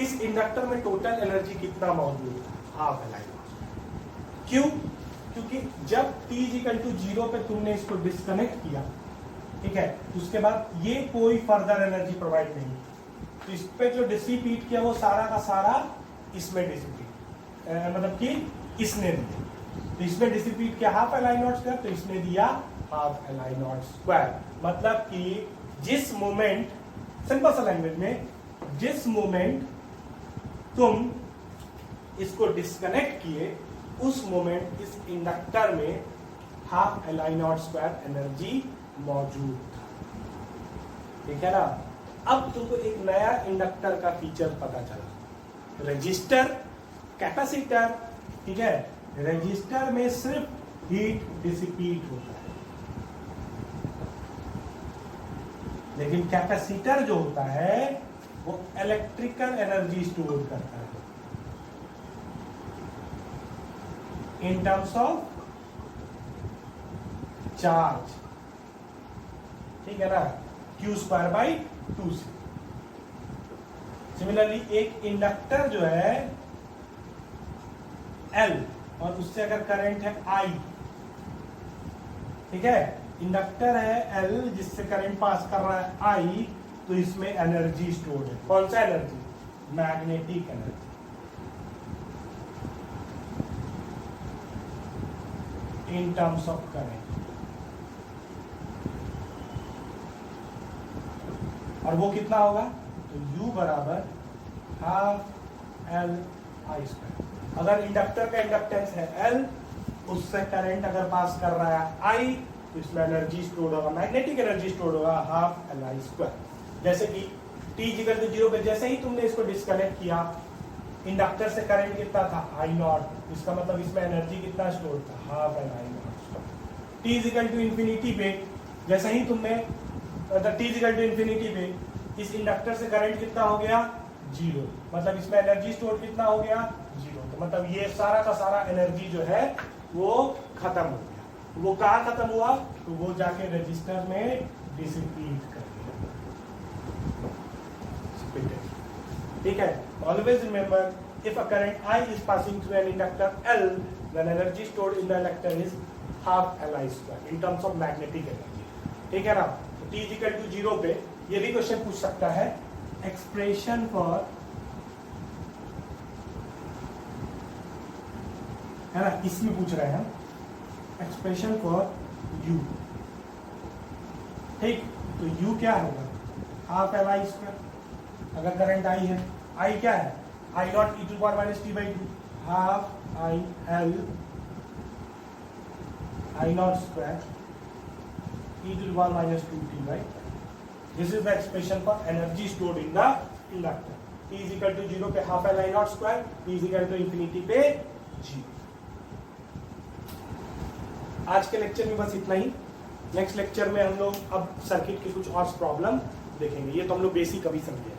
इस इंडक्टर में टोटल एनर्जी कितना मौजूद है, हाफ l आई नॉट। क्यों, क्योंकि जब t इक्वल टू 0 पे तुमने इसको डिस्कनेक्ट किया, ठीक है, उसके बाद ये कोई फर्दर एनर्जी प्रोवाइड नहीं, तो इस पे जो डिसिपेट किया वो सारा का सारा इसमें डिसिपेट, मतलब कि इसने दिया, तो इसमें डिसिपेट किया half l I naught square, तो इसने दिया half l I naught square. मतलब कि जिस मोमेंट, सिंपल सा लैंग्वेज में, जिस मोमेंट तुम इसको डिस्कनेक्ट किए उस मोमेंट इस इंडक्टर में half l I naught square energy मौजूद था, ठीक है ना। अब तुमको एक नया इंडक्टर का फीचर पता चला, रजिस्टर, कैपेसिटर, ठीक है। रजिस्टर में सिर्फ हीट डिसिपेट होता है, लेकिन कैपेसिटर जो होता है वो इलेक्ट्रिकल एनर्जी स्टोर करता है इन टर्म्स ऑफ चार्ज, ठीक है ना, Q square by 2c। Similarly एक इंडक्टर जो है L और उससे अगर करंट है I, ठीक है, इंडक्टर है L जिससे करंट पास कर रहा है I, तो इसमें एनर्जी स्टोर है। कौन सा energy, magnetic energy. In terms of current, और वो कितना होगा, तो U बराबर हाफ l आई स्क्वायर। अगर इंडक्टर का इंडक्टेंस है L, उससे करंट अगर पास कर रहा है I, तो इसमें एनर्जी स्टोर होगा, मैग्नेटिक एनर्जी स्टोर होगा हाफ l आई स्क्वायर। जैसे कि t इक्वल टू 0 पे जैसे ही तुमने इसको डिस्कनेक्ट किया, इंडक्टर से करंट कितना था I नॉट, इसका मतलब इसमें एनर्जी कितना स्टोर था, half l I naught square. t equal to infinity पे जैसे ही तुमने, मतलब t इक्वल टू इंफिनिटी पे इस इंडक्टर से करंट कितना हो गया, 0, मतलब इसमें एनर्जी स्टोर कितना हो गया, 0। तो मतलब ये सारा का सारा एनर्जी जो है वो खत्म हो गया। वो कहाँ खत्म हुआ, तो वो जाके रजिस्टर में डिसिपेट कर दिया, ठीक है। Always remember, if a current I is passing through an inductor L, then energy stored in the inductor is half Li square in terms of magnetic energy. ठीक है ना? तो T is equal to 0 पे ये भी question पूछ सकता है, एक्सप्रेशन फॉर, है ना, इसमें पूछ रहे हैं हम एक्सप्रेशन फॉर U. ठीक, तो U क्या होगा? Half Li square. अगर करंट I है, I क्या है? I naught e to power minus T by two, half I L I naught square e to the power minus 2t by. This is the expression for energy stored in the inductor. T is equal to 0 पे half L I naught square, T is equal to infinity पे 0. आज के lecture में बस इतना ही. Next lecture में हम लोग अब सर्किट की कुछ और प्रॉब्लम देखेंगे. ये तो हम लोग बेसिक अभी समझे.